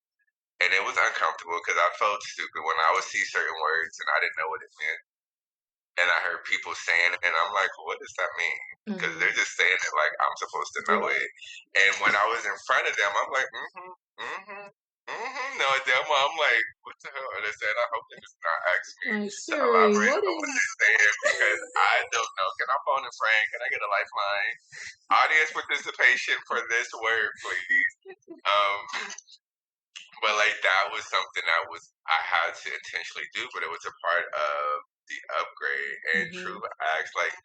And it was uncomfortable because I felt stupid when I would see certain words and I didn't know what it meant. And I heard people saying it, and I'm like, what does that mean? Because Mm. they're just saying it like I'm supposed to know Right. it. And when I was in front of them, I'm like, no, damn, I'm like, what the hell are they saying? I hope they just not ask me Like, to Siri, elaborate what on what is. they're saying because I don't know. Can I phone a friend? Can I get a lifeline? Audience participation for this word, please. Um, but like that was something that was I had to intentionally do, but it was a part of the upgrade and Mm-hmm. true acts. Like,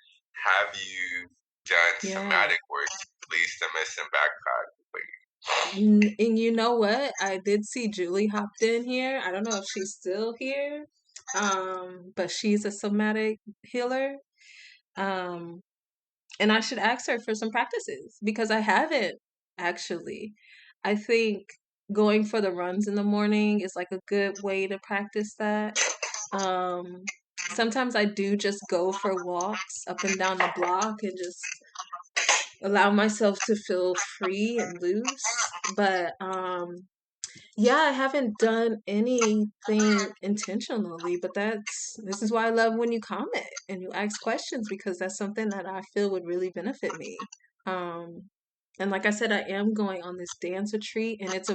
have you done Yeah. somatic work to release the missing backpack? And you know what? I did see Julie hopped in here. I don't know if she's still here. But she's a somatic healer. Um, and I should ask her for some practices because I haven't actually. I think going for the runs in the morning is like a good way to practice that. Um, Sometimes I do just go for walks up and down the block and just allow myself to feel free and loose. But yeah, I haven't done anything intentionally, but this is why I love when you comment and you ask questions because that's something that I feel would really benefit me. Um, and like I said, I am going on this dance retreat, and it's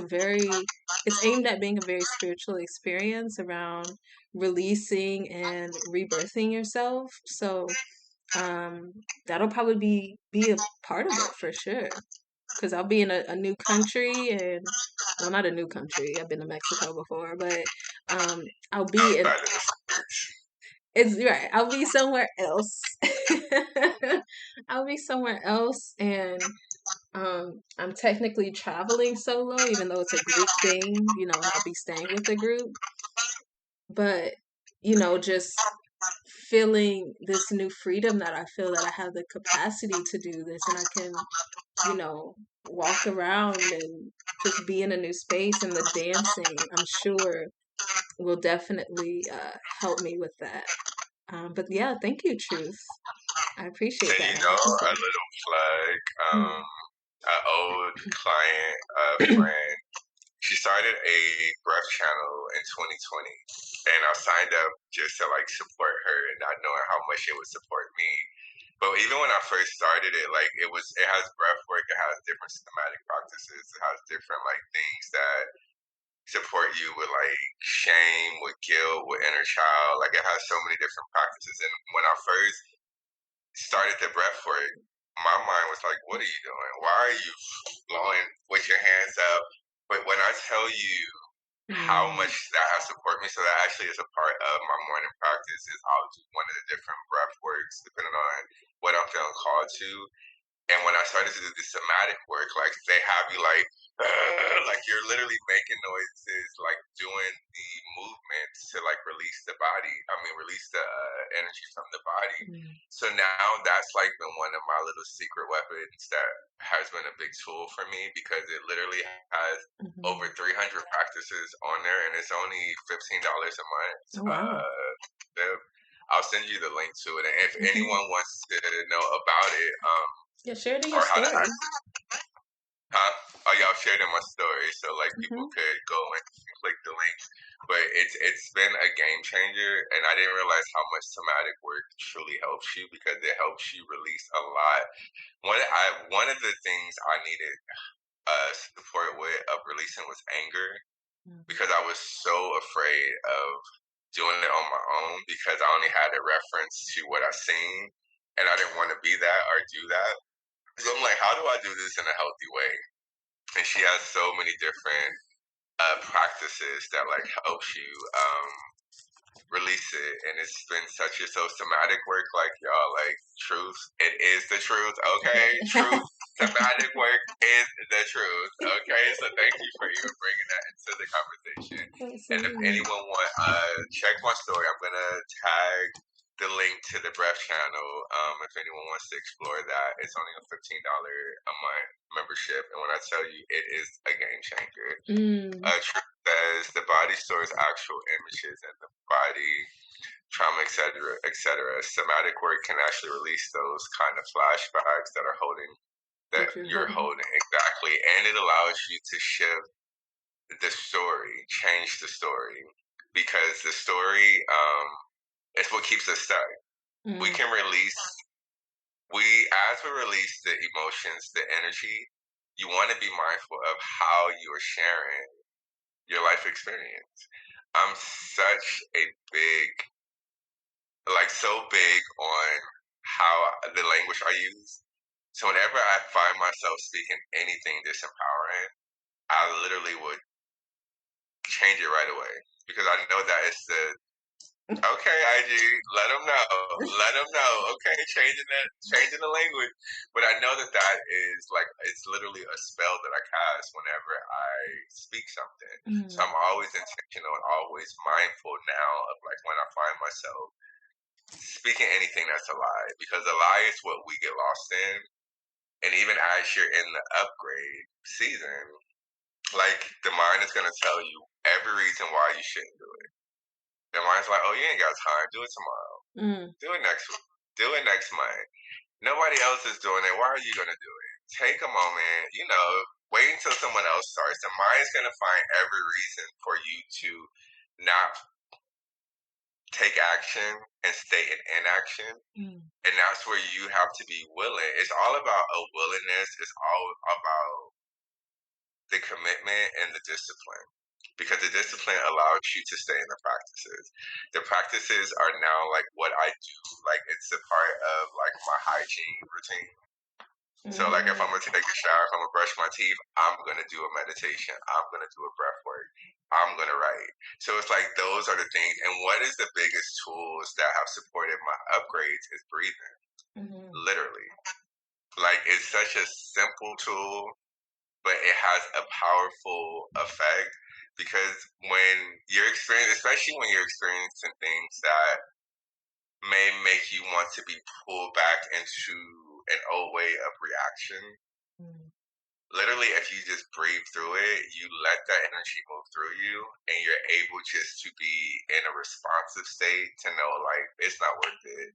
aimed at being a very spiritual experience around releasing and rebirthing yourself. So, um, that'll probably be a part of it for sure because I'll be in a new country and well, not a new country. I've been to Mexico before, but I'll be in. Outside of the It's right. I'll be somewhere else. I'll be somewhere else, and I'm technically traveling solo, even though it's a group thing, and I'll be staying with a group. But just feeling this new freedom that I feel that I have the capacity to do this, and I can walk around and just be in a new space. And the dancing, I'm sure, will definitely help me with that. But yeah, thank you, Truth. I appreciate and that. a little plug. Mm. An old client, friend. She started a breath channel in 2020, and I signed up just to like support her, and not knowing how much it would support me. But even when I first started it, like it has breath work. It has different somatic practices. It has different like things that support you with like shame, with guilt, with inner child. Like it has so many different practices. And when I first started the breath work, my mind was like, "What are you doing? Why are you blowing with your hands up?" But when I tell you how much that has supported me, so that actually is a part of my morning practice. Is I'll do one of the different breath works depending on what I'm feeling called to. And when I started to do the somatic work, like they have you like you're literally making noises, like doing the movements to like release the body. I mean, release the energy from the body. So now that's like been one of my little secret weapons that has been a big tool for me because it literally has over 300 practices on there, and it's only $15 a month. Oh, wow. I'll send you the link to it, and if anyone wants to know about it, Yeah, share it in or your how to story. huh? Oh yeah, I've shared in my story, so like people could go and click the link. But it's been a game changer, and I didn't realize how much somatic work truly helps you because it helps you release a lot. One of the things I needed support with of releasing was anger because I was so afraid of doing it on my own because I only had a reference to what I seen, and I didn't want to be that or do that. So I'm like, how do I do this in a healthy way? And she has so many different practices that like helps you release it, and it's been such a somatic work. Like y'all, like truth, it is the truth. Okay, truth. Somatic work is the truth. Okay, so thank you for even bringing that into the conversation. And if anyone want check my story, I'm gonna tag the link to the breath channel. If anyone wants to explore that, it's only a $15 a month membership, and when I tell you, it is a game changer. Truth says the body stores actual images in the body, trauma, etc., etc. Somatic work can actually release those kind of flashbacks that are holding that you're holding exactly, and it allows you to shift the story, change the story, because the story is what keeps us stuck. We can release as we release the emotions, the energy. You want to be mindful of how you're sharing your life experience. I'm such a big, so big on how the language I use. So whenever I find myself speaking anything disempowering, I literally would change it right away because I know that it's the okay, IG, let them know, Okay, changing the language, but I know that that is like it's literally a spell that I cast whenever I speak something. So I'm always intentional and always mindful now of like when I find myself speaking anything that's a lie because a lie is what we get lost in, and even as you're in the upgrade season, like the mind is gonna tell you every reason why you shouldn't do it. The mind's like, oh, you ain't got time. Do it tomorrow. Do it next week. Do it next month. Nobody else is doing it. Why are you going to do it? Take a moment, wait until someone else starts. The mind's going to find every reason for you to not take action and stay in inaction. And that's where you have to be willing. It's all about a willingness. It's all about the commitment and the discipline. Because the discipline allows you to stay in the practices. The practices are now like what I do. Like it's a part of like my hygiene routine. So like if I'm gonna take a shower, if I'm gonna brush my teeth, I'm gonna do a meditation. I'm gonna do a breath work. I'm gonna write. So it's like those are the things. And what is the biggest tools that have supported my upgrades is breathing. Literally. Like it's such a simple tool, but it has a powerful effect. Because when you're experiencing, especially when you're experiencing things that may make you want to be pulled back into an old way of reaction, literally, if you just breathe through it, you let that energy move through you, and you're able just to be in a responsive state to know, like, it's not worth it.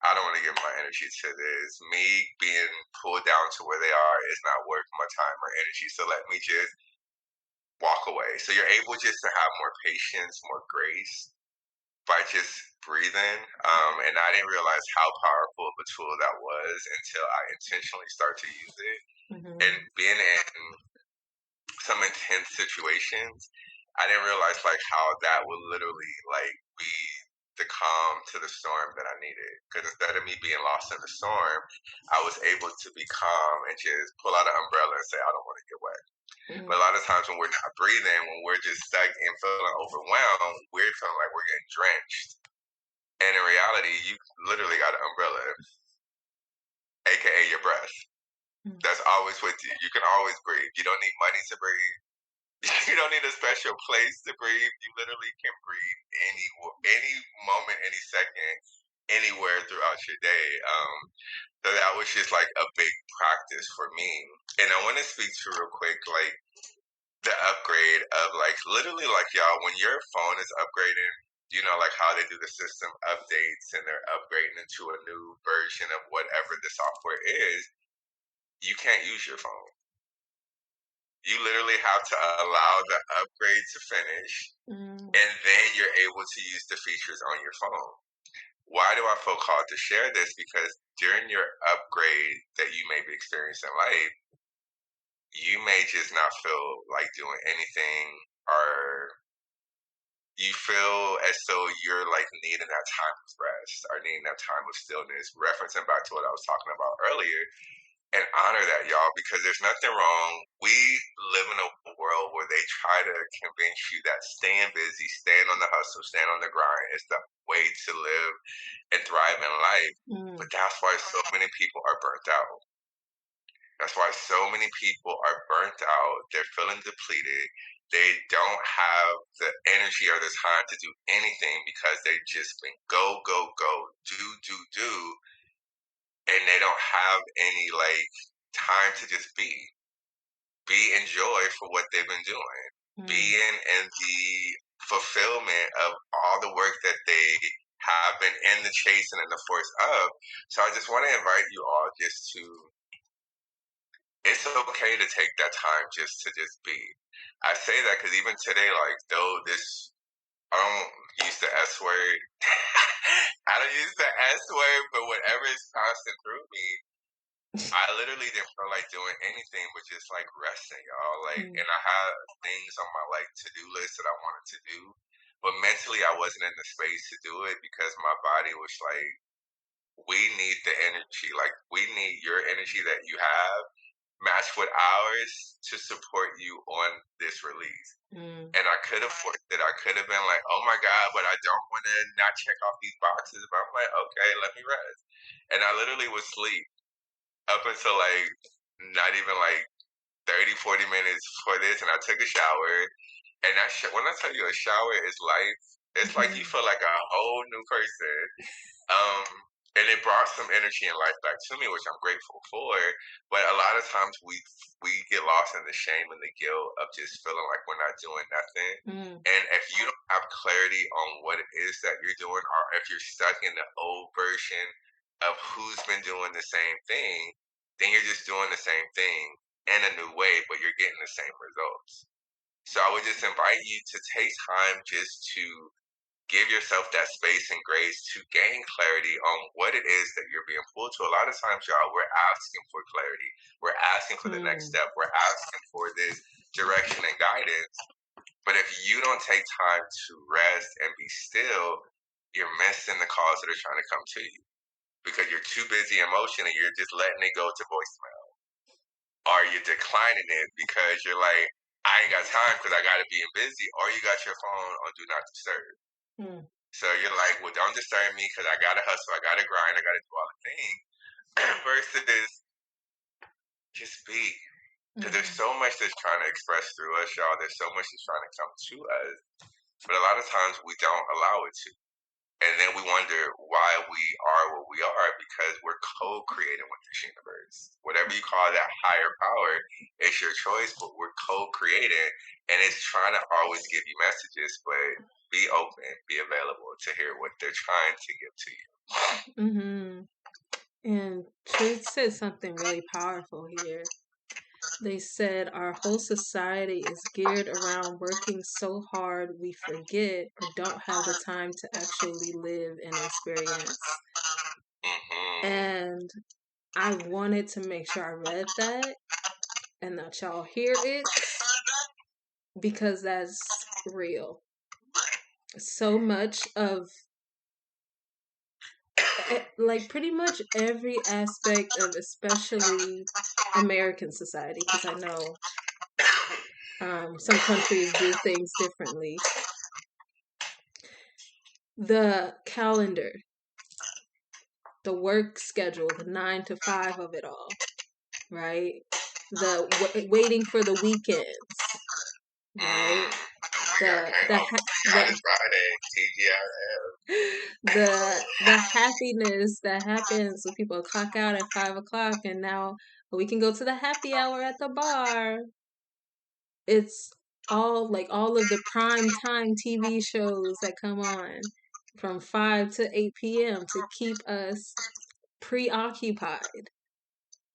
I don't want to give my energy to this. Me being pulled down to where they are is not worth my time or energy. So let me just walk away. So you're able just to have more patience, more grace, by just breathing. And I didn't realize how powerful of a tool that was until I intentionally started to use it. And Mm-hmm. being in some intense situations, I didn't realize like how that would literally like be the calm to the storm that I needed. Because instead of me being lost in the storm, I was able to be calm and just pull out an umbrella and say, I don't want to get wet. Mm-hmm. But a lot of times when we're not breathing, when we're just stuck and feeling overwhelmed, we're feeling like we're getting drenched. And in reality, you literally got an umbrella, aka your breath. That's always with you. You can always breathe. You don't need money to breathe. You don't need a special place to breathe. You literally can breathe any moment, any second, anywhere throughout your day. So that was just like a big practice for me. And I want to speak to real quick, like the upgrade of like literally like y'all, when your phone is upgrading, you know, like how they do the system updates and they're upgrading into a new version of whatever the software is, you can't use your phone. You literally have to allow the upgrade to finish, and then you're able to use the features on your phone. Why do I feel called to share this? Because during your upgrade that you may be experiencing in life, you may just not feel like doing anything, or you feel as though you're like needing that time of rest or needing that time of stillness, referencing back to what I was talking about earlier. And honor that, y'all, because there's nothing wrong. We live in a world where they try to convince you that staying busy, staying on the hustle, staying on the grind is the way to live and thrive in life. But that's why so many people are burnt out. That's why so many people are burnt out. They're feeling depleted. They don't have the energy or the time to do anything because they've just been go, go, go, do, and they don't have any like time to just be enjoy for what they've been doing, being in the fulfillment of all the work that they have been in the chasing and the force of. So I just want to invite you all just to, it's okay to take that time just to just be. I say that because even today, like though this, I don't use the S word. I don't use the S word, but whatever is passing through me, I literally didn't feel like doing anything but just like resting, y'all. Like, and I had things on my like to do list that I wanted to do, but mentally I wasn't in the space to do it because my body was like, we need the energy. Like, we need your energy that you have matched with ours to support you on this release. And I could have forced it. I could have been like, oh my God, but I don't want to not check off these boxes. But I'm like, okay, let me rest. And I literally was asleep up until like not even like 30, 40 minutes for this. And I took a shower. And when I tell you a shower is life, it's like you feel like a whole new person. And it brought some energy and life back to me, which I'm grateful for. But a lot of times we get lost in the shame and the guilt of just feeling like we're not doing nothing. And if you don't have clarity on what it is that you're doing, or if you're stuck in the old version of who's been doing the same thing, then you're just doing the same thing in a new way, but you're getting the same results. So I would just invite you to take time just to give yourself that space and grace to gain clarity on what it is that you're being pulled to. A lot of times, y'all, we're asking for clarity. We're asking for the next step. We're asking for this direction and guidance. But if you don't take time to rest and be still, you're missing the calls that are trying to come to you because you're too busy emotionally. You're just letting it go to voicemail, or you're declining it because you're like, I ain't got time because I got to be busy, or you got your phone on do not disturb. So you're like, well, don't disturb me because I got to hustle, I got to grind, I got to do all the things. Versus just be. Because there's so much that's trying to express through us, y'all. There's so much that's trying to come to us. But a lot of times we don't allow it to. And then we wonder why we are what we are because we're co-creating with this universe. Whatever you call that higher power, it's your choice, but we're co-creating. And it's trying to always give you messages, but be open, be available to hear what they're trying to give to you. And Truth said something really powerful here. They said our whole society is geared around working so hard we forget or don't have the time to actually live and experience. Mm-hmm. And I wanted to make sure I read that and that y'all hear it because that's real. So much of like pretty much every aspect of especially American society, because I know some countries do things differently. The calendar, the work schedule, the 9 to 5 of it all, right? The waiting for the weekends, right? The Friday, the happiness that happens when people clock out at 5 o'clock, and now we can go to the happy hour at the bar. It's all of the prime time TV shows that come on from 5 to 8 p.m. to keep us preoccupied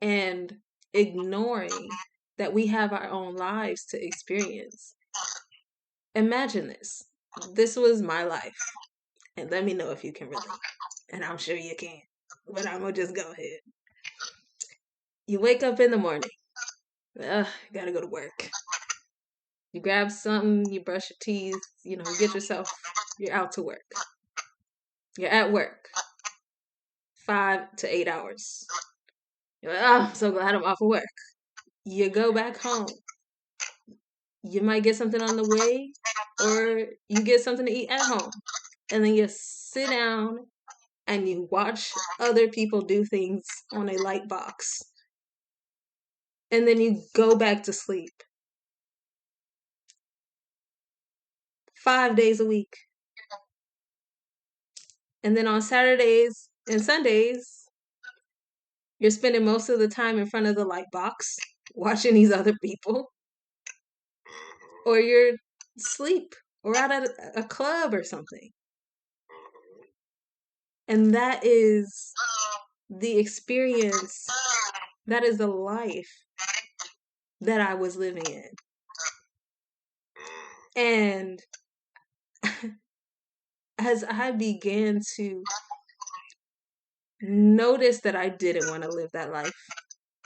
and ignoring that we have our own lives to experience. Imagine this. This was my life. And let me know if you can relate. And I'm sure you can. But I'm going to just go ahead. You wake up in the morning. Gotta go to work. You grab something, you brush your teeth, you get yourself, you're out to work. You're at work 5 to 8 hours. You're like, I'm so glad I'm off of work. You go back home. You might get something on the way, or you get something to eat at home. And then you sit down and you watch other people do things on a light box. And then you go back to sleep. 5 days a week. And then on Saturdays and Sundays, you're spending most of the time in front of the light box watching these other people. Or you're asleep or out at a club or something. And that is the experience, that is the life that I was living in. And as I began to notice that I didn't want to live that life,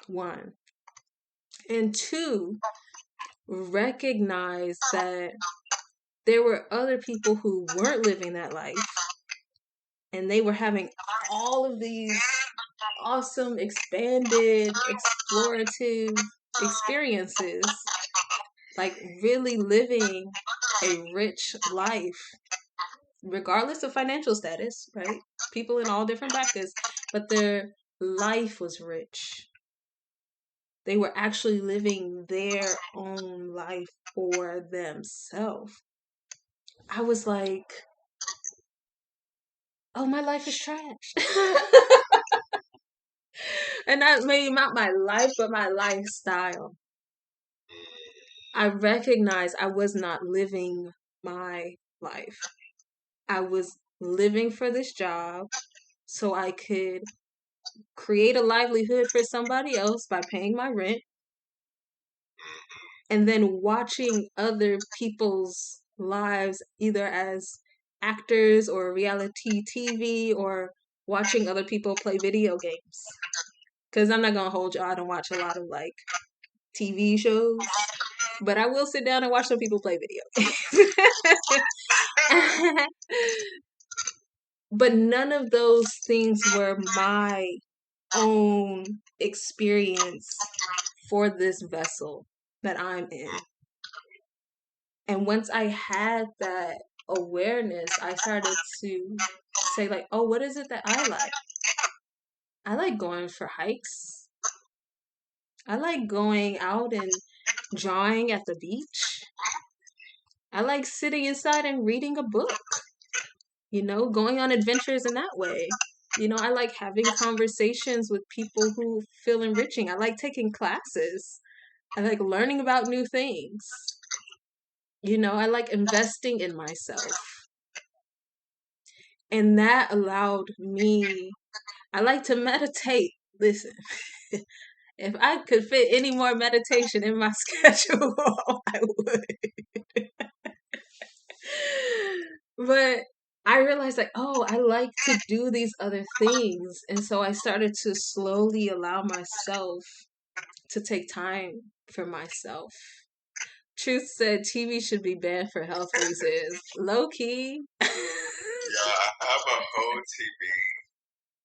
one, and two, recognize that there were other people who weren't living that life, and they were having all of these awesome, expanded, explorative experiences, like really living a rich life, regardless of financial status, right? People in all different brackets, but their life was rich. They were actually living their own life for themselves. I was like, oh, my life is trash. And not maybe not my life, but my lifestyle. I recognized I was not living my life. I was living for this job so I could create a livelihood for somebody else by paying my rent, and then watching other people's lives either as actors or reality TV, or watching other people play video games. Because I'm not going to hold you, I don't watch a lot of like TV shows, but I will sit down and watch some people play video games. But none of those things were my own experience for this vessel that I'm in. And once I had that awareness, I started to say, like, oh, what is it that I like? I like going for hikes. I like going out and drawing at the beach. I like sitting inside and reading a book, going on adventures in that way. I like having conversations with people who feel enriching. I like taking classes. I like learning about new things. I like investing in myself. And that allowed me, I like to meditate. Listen, If I could fit any more meditation in my schedule, I would. But I realized like, oh, I like to do these other things. And so I started to slowly allow myself to take time for myself. Truth said TV should be banned for health reasons. Low key. Yeah, I have a whole TV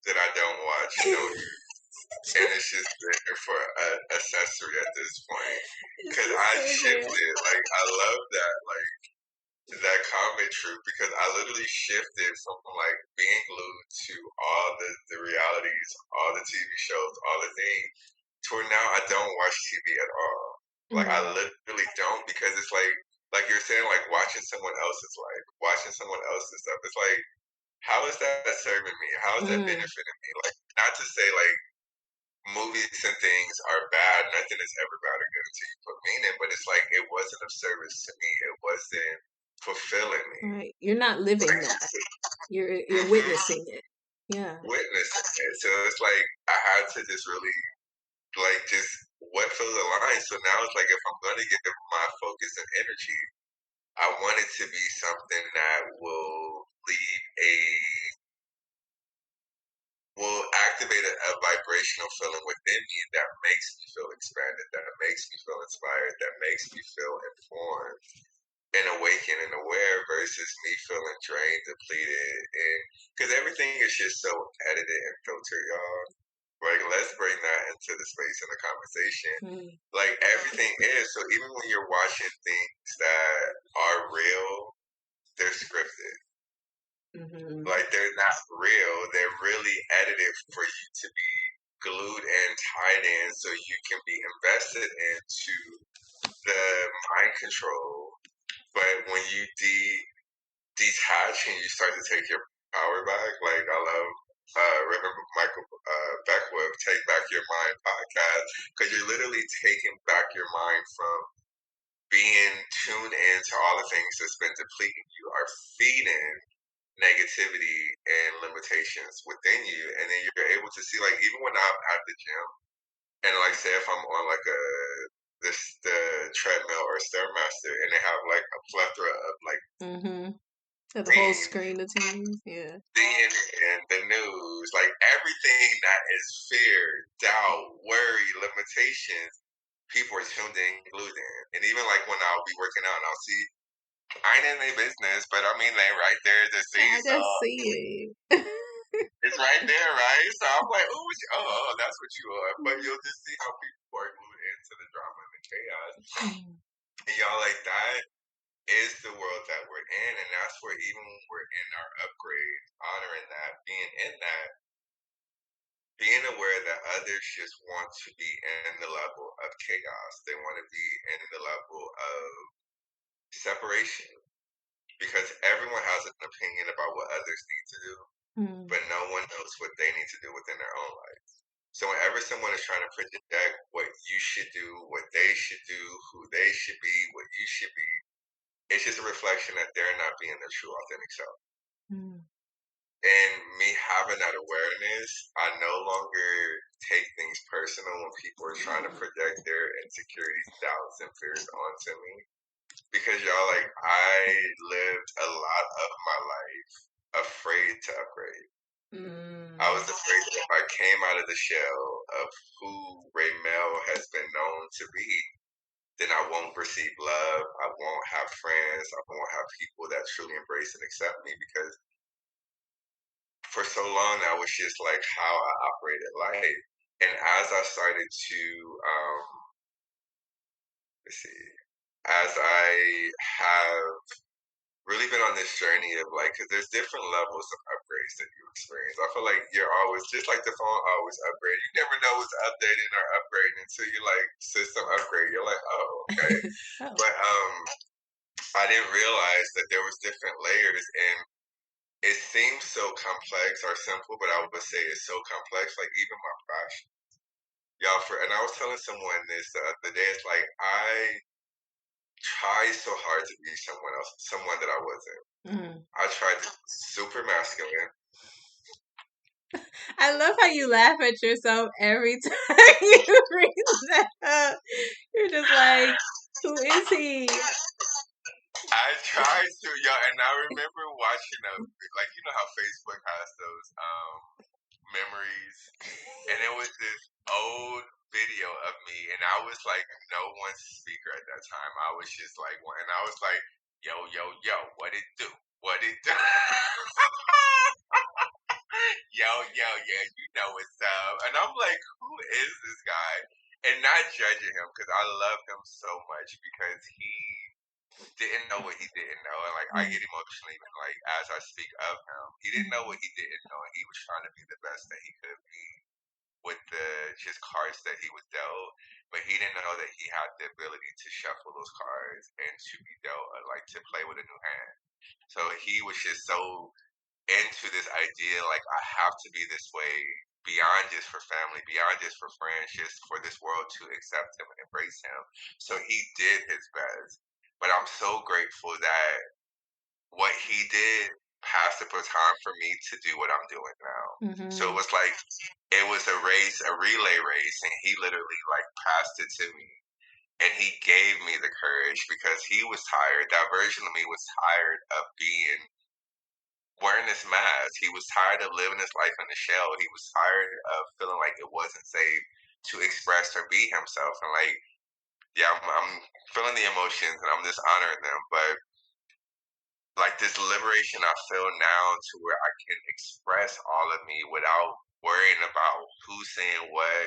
that I don't watch, no use. And it's just there for an accessory at this point. It's Because I just so there. shifted. Like, I love that. Like, that comment truth because I literally shifted from like being glued to all the realities, all the TV shows, all the things, to where now I don't watch TV at all. Like I Mm, literally don't because it's like you're saying, like watching someone else's life, watching someone else's stuff. It's like, how is that serving me? How is that mm, benefiting me? Like not to say like movies and things are bad. Nothing is ever bad or good until you put meaning. But it's like it wasn't of service to me. It wasn't fulfilling me. right. You're not living Like, that. You're mm-hmm, witnessing it. Yeah. witnessing it. So it's like I had to just really like just what fills the line. So now it's like if I'm gonna give my focus and energy, I want it to be something that leave a will activate a vibrational feeling within me that makes me feel expanded, that makes me feel inspired, that makes me feel informed and awakened and aware versus me feeling drained, depleted, and because everything is just so edited and filtered, y'all. Like, let's bring that into the space in the conversation. Mm, Like, everything is. So, even when you're watching things that are real, they're scripted. mm-hmm. Like, they're not real. They're really edited for you to be glued and tied in so you can be invested into the mind control. But when you detach and you start to take your power back, like I love remember Michael Beckwith, Take Back Your Mind podcast, because you're literally taking back your mind from being tuned into all the things that's been depleting you, are feeding negativity and limitations within you, and then you're able to see, like, even when I'm at the gym, and like say if I'm on like the treadmill or stairmaster, and they have like a plethora of like Mm-hmm. The whole screens, screen of TVs. Yeah. CNN, the news, like everything that is fear, doubt, worry, limitations, people are tuned in, glued in. And even like when I'll be working out and I'll see, I ain't in their business, but I mean, they right there to see. I So just see it. it's right there, right? So I'm like, oh, that's what you are. But you'll just see how people are glued into the drama and the chaos. Mm, And y'all like that is the world that we're in. And that's where even when we're in our upgrade, honoring that, being in that, being aware that others just want to be in the level of chaos. They want to be in the level of separation because everyone has an opinion about what others need to do, mm, but no one knows what they need to do within their own life. So whenever someone is trying to project what you should do, what they should do, who they should be, what you should be, it's just a reflection that they're not being their true authentic self. mm, And me having that awareness, I no longer take things personal when people are trying to project their insecurities, doubts, and fears onto me. Because y'all, like, I lived a lot of my life afraid to upgrade. I was mm. afraid that if I came out of the shell of who Ray Mel has been known to be, then I won't receive love. I won't have friends. I won't have people that truly embrace and accept me because for so long that was just like how I operated life. And as I started to let's see, as I have really been on this journey of like, because there's different levels of upgrades that you experience. I feel like you're always just like the phone always upgrade. You never know what's updating or upgrading until you like system upgrade. You're like, oh, okay. Oh. But I didn't realize that there was different layers, and it seems so complex or simple, but I would say it's so complex. Like even my passion, y'all. And I was telling someone this the other day. It's like I tried so hard to be someone else, someone that I wasn't. Mm, I tried to be super masculine. I love how you laugh at yourself every time you bring that up. You're just like, who is he? I tried to, yo, and I remember watching like you know how Facebook has those memories, and it was this old video of me, and I was like no one's speaker at that time. I was just like one, and I was like, yo, yo, yo, what it do? What it do? Yo, yo, yeah, you know what's up. And I'm like, who is this guy? And not judging him because I love him so much because he didn't know what he didn't know. And like, I get emotional even like as I speak of him. He didn't know what he didn't know. And he was trying to be the best that he could be with the just cards that he was dealt. But he didn't know that he had the ability to shuffle those cards and to be dealt, like to play with a new hand. So he was just so into this idea like I have to be this way beyond just for family, beyond just for friends, just for this world to accept him and embrace him. So he did his best. But I'm so grateful that what he did passed the baton for me to do what I'm doing now. So it Mm-hmm. was like it was a race, a relay race, and he literally like passed it to me. And he gave me the courage because he was tired. That version of me was tired of being wearing this mask. He was tired of living his life in the shell. He was tired of feeling like it wasn't safe to express or be himself. And like, yeah, I'm feeling the emotions and I'm just honoring them. But like this liberation I feel now to where I can express all of me without worrying about who's saying what,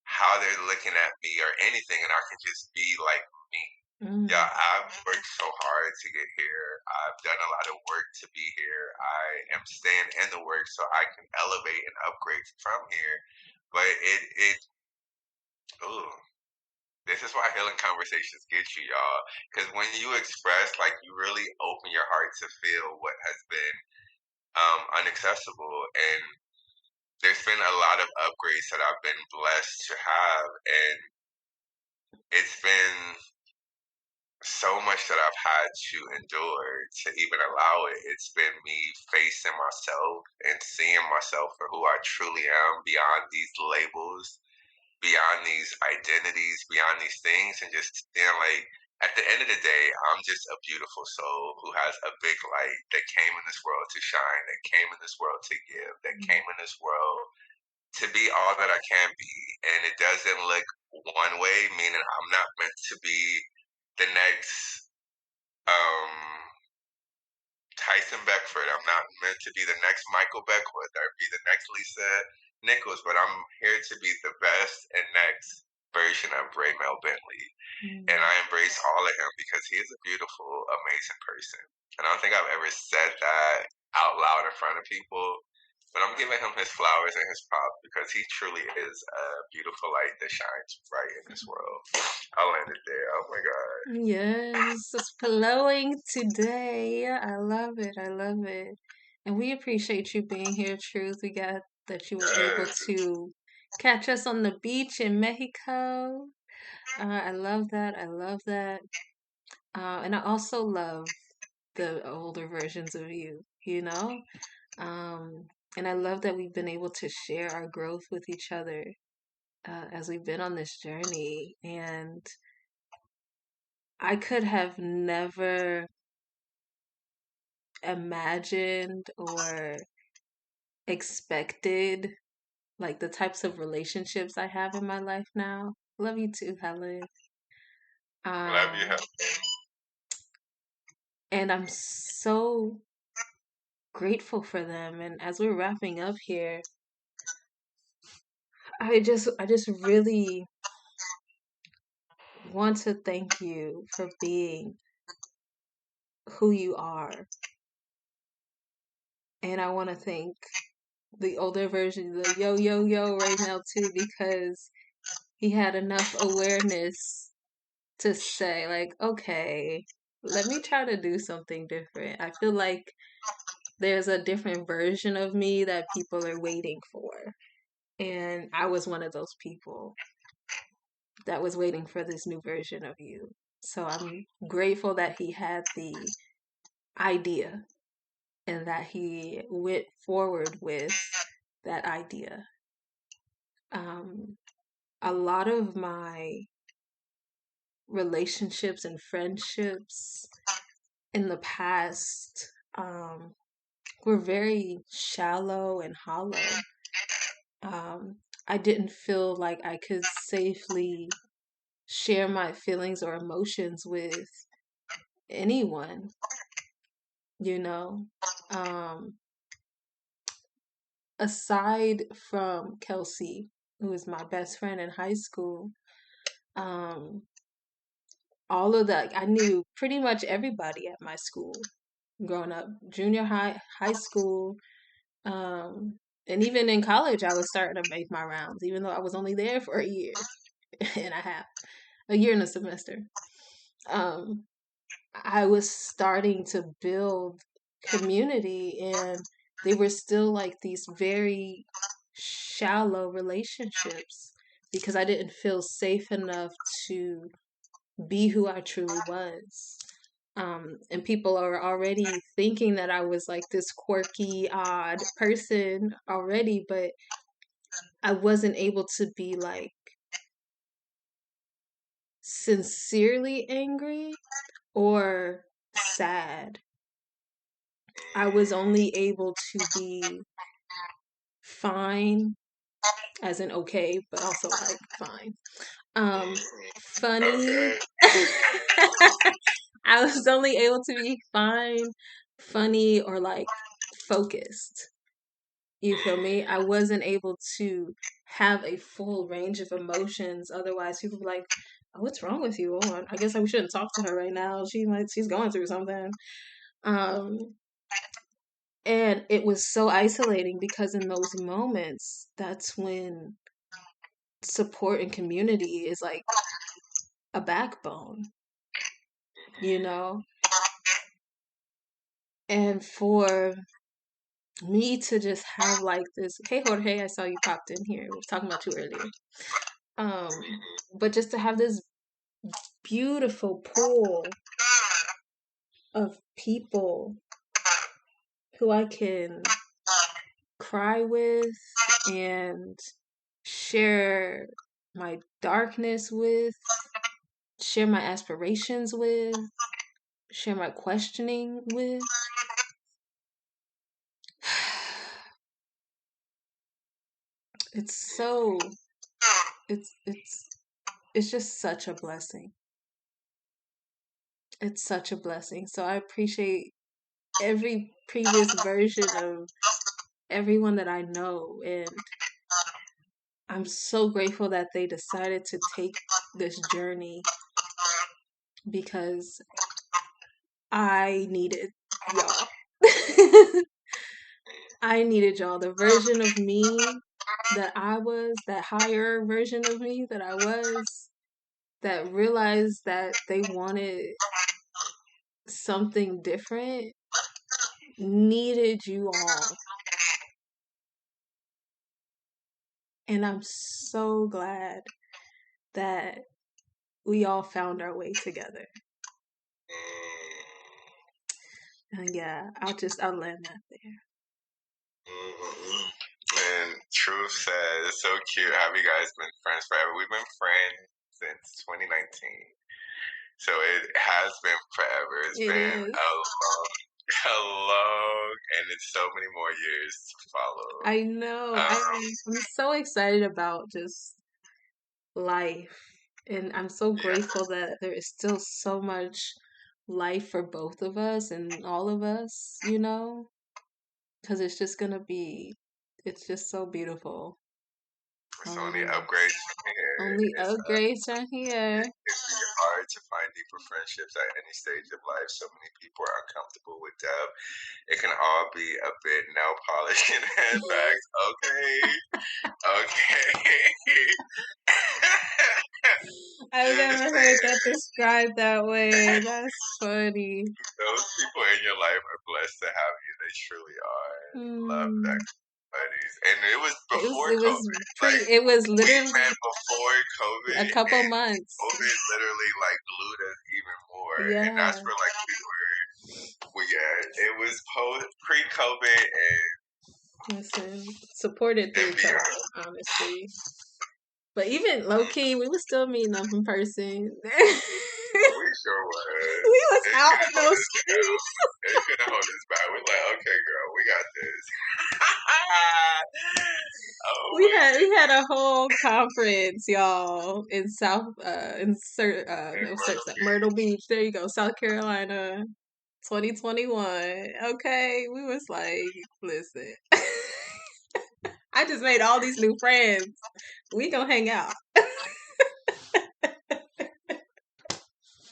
how they're looking at me or anything. And I can just be like me. Yeah, Mm. I've worked so hard to get here. I've done a lot of work to be here. I am staying in the work so I can elevate and upgrade from here. But ooh, this is why healing conversations get you, y'all. Because when you express, like, you really open your heart to feel what has been unaccessible. And there's been a lot of upgrades that I've been blessed to have. And it's been so much that I've had to endure to even allow it. It's been me facing myself and seeing myself for who I truly am beyond these labels, beyond these identities, beyond these things, and just seeing like at the end of the day, I'm just a beautiful soul who has a big light that came in this world to shine, that came in this world to give, that came in this world to be all that I can be. And it doesn't look one way, meaning I'm not meant to be the next um, Tyson Beckford. I'm not meant to be the next Michael Beckwith or be the next Lisa Nichols, but I'm here to be the best and next version of Ray Mel Bentley. And Mm. I embrace all of him because he is a beautiful, amazing person. And I don't think I've ever said that out loud in front of people, but I'm giving him his flowers and his props because he truly is a beautiful light that shines bright in this world. I'll end it there. Oh my God. Yes, it's flowing today. I love it. I love it. And we appreciate you being here, Truth. We got that you were able Yes. to catch us on the beach in Mexico. I love that. I love that. And I also love the older versions of you, you know? Um, and I love that we've been able to share our growth with each other as we've been on this journey. And I could have never imagined or expected like the types of relationships I have in my life now. Love you too, Helen. Love you. Um, and I'm so grateful for them. And as we're wrapping up here, I just really want to thank you for being who you are. And I want to thank the older version, the yo yo yo right now too, because he had enough awareness to say like, okay, let me try to do something different. I feel like there's a different version of me that people are waiting for. And I was one of those people that was waiting for this new version of you. So I'm grateful that he had the idea and that he went forward with that idea. Um, a lot of my relationships and friendships in the past were very shallow and hollow. Um, I didn't feel like I could safely share my feelings or emotions with anyone, you know. Um, Aside from Kelsey, who was my best friend in high school, um, all of that, I knew pretty much everybody at my school growing up, junior high, high school, and even in college, I was starting to make my rounds, even though I was only there for a year and a half, a year and a semester. Um, I was starting to build community, and they were still like these very shallow relationships because I didn't feel safe enough to be who I truly was. And people are already thinking that I was like this quirky, odd person already, but I wasn't able to be like sincerely angry or sad. I was only able to be fine, as in okay, but also like fine. Funny. Okay. I was only able to be fine, funny, or like focused. You feel me? I wasn't able to have a full range of emotions. Otherwise, people be like, "Oh, what's wrong with you?" Oh, I guess I shouldn't talk to her right now. She's going through something. Um, and it was so isolating because in those moments, that's when support and community is like a backbone, you know? And for me to just have like this, hey Jorge, I saw you popped in here. We were talking about you earlier. Um, but just to have this beautiful pool of people who I can cry with and share my darkness with, share my aspirations with, share my questioning with. It's so it's it's it's just such a blessing. It's such a blessing. So I appreciate every previous version of everyone that I know, and I'm so grateful that they decided to take this journey because I needed y'all. I needed y'all. The version of me that I was, that higher version of me that I was, that realized that they wanted something different, needed you all. And I'm so glad that we all found our way together. And yeah, I'll land that there. Mm-hmm. And Truth says, it's so cute. Have you guys been friends forever? We've been friends since 2019. So it has been forever. It's It been is. a long, and it's so many more years to follow. I know. I'm so excited about just life. And I'm so grateful that there is still so much life for both of us and all of us, you know? Because it's just so beautiful. It's only upgrades from here. Only It's upgrades from here. It's really hard to find deeper friendships at any stage of life. So many people are uncomfortable with depth. It can all be a bit nail polish and handbags. Okay. I've never heard that described that way. That's funny. Those people in your life are blessed to have you. They truly are. Love that, buddies. And it was before COVID. It was We literally met before COVID. a couple And months. COVID literally like glued us even more. Yeah. And that's where like we were. Well, yeah, it was pre-COVID, and Listen, supported through And each other, beyond. honestly. But even low key, we was still meeting up in person. We sure was. We was It out couldn't in hold those us down. streets. It couldn't hold us back. We're like, okay, girl, we got this. Oh We my had goodness. a whole conference, y'all, in And no, Myrtle Myrtle Beach. Beach. There you go, South Carolina, 2021. Okay, we was like, listen, I just made all these new friends. We gonna hang out.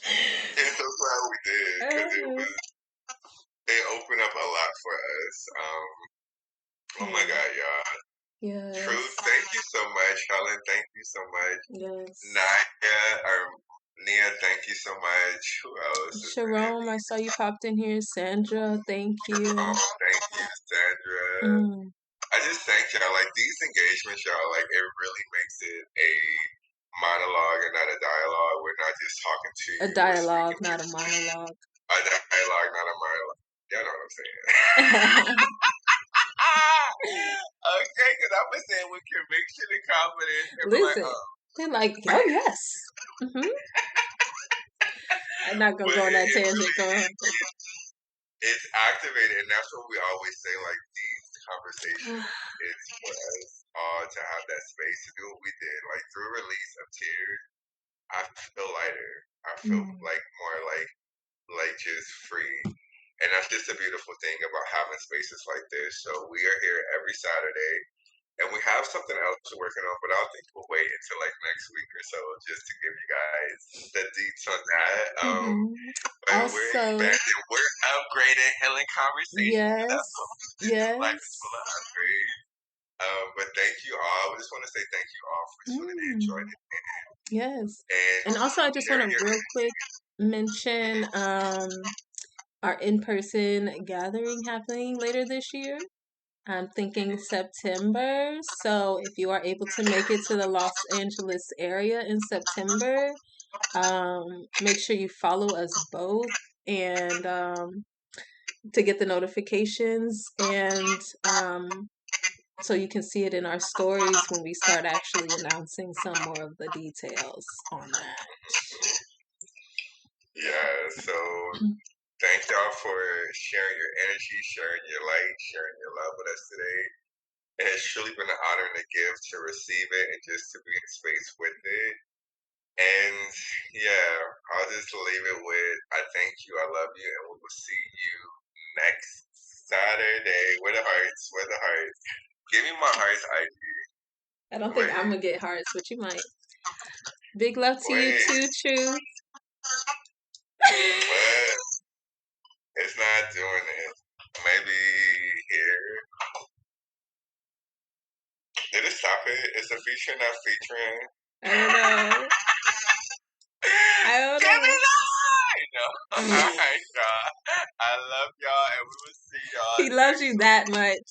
And so glad we did because Uh, it opened up a lot for us. Oh my yeah. God, y'all. Truth, Yes. thank you so much. Helen, thank you so much. Yes. Naya, or Nia, thank you so much. Who else is in? Sharon, I saw you popped in here. Sandra, thank you. Oh, thank you, Sandra. Mm, I just thank y'all. Like these engagements, y'all, like it really makes it a monologue and not a dialogue. We're not just talking to a you or dialogue, speaking to not a you. monologue. A dialogue, not a monologue. Y'all know what I'm saying. Okay, because I'm gonna say it with conviction and confidence and be like, Listen, oh. they're like, oh yes. I'm not gonna But go on that it tangent. Go really on. it's activated, and that's what we always say. Like these conversations is for us all to have that space to do what we did. Like through release of tears, I feel lighter. I feel Mm, like more like just free. And that's just a beautiful thing about having spaces like this. So we are here every Saturday, and we have something else we're working on, but I think we'll wait until like next week or so just to give you guys the deets on that. hmm But we're Also, expanding, we're upgrading Healing Conversations. yes, That's what we do. Life is yes. full of upgrades. But thank you all. We just want to say thank you all for tuning in, Mm, joining, yes. and And also, I just want sharing to your real quick energy. mention our in-person gathering happening later this year. I'm thinking September. So if you are able to make it to the Los Angeles area in September, make sure you follow us both and to get the notifications and so you can see it in our stories when we start actually announcing some more of the details on that. Yeah, so thank y'all for sharing your energy, sharing your light, sharing your love with us today. It has truly been an honor and a gift to receive it and just to be in space with it. And yeah, I'll just leave it with I thank you, I love you, and we will see you next Saturday. Where the hearts? Where the hearts? Give me my heart's ID. I don't think I'm Wait, gonna get hearts, but you might. Big love to you wait, too, Truth. what? It's not doing it. Maybe here. Did it stop it? Is the feature not featuring? I don't know. I don't Give me know. the line! Alright, y'all. I love y'all, and we will see y'all He loves next you week. that much.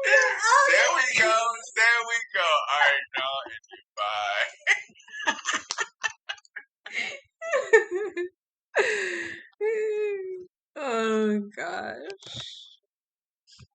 There we go. There we go. Alright, y'all. And bye. Oh gosh.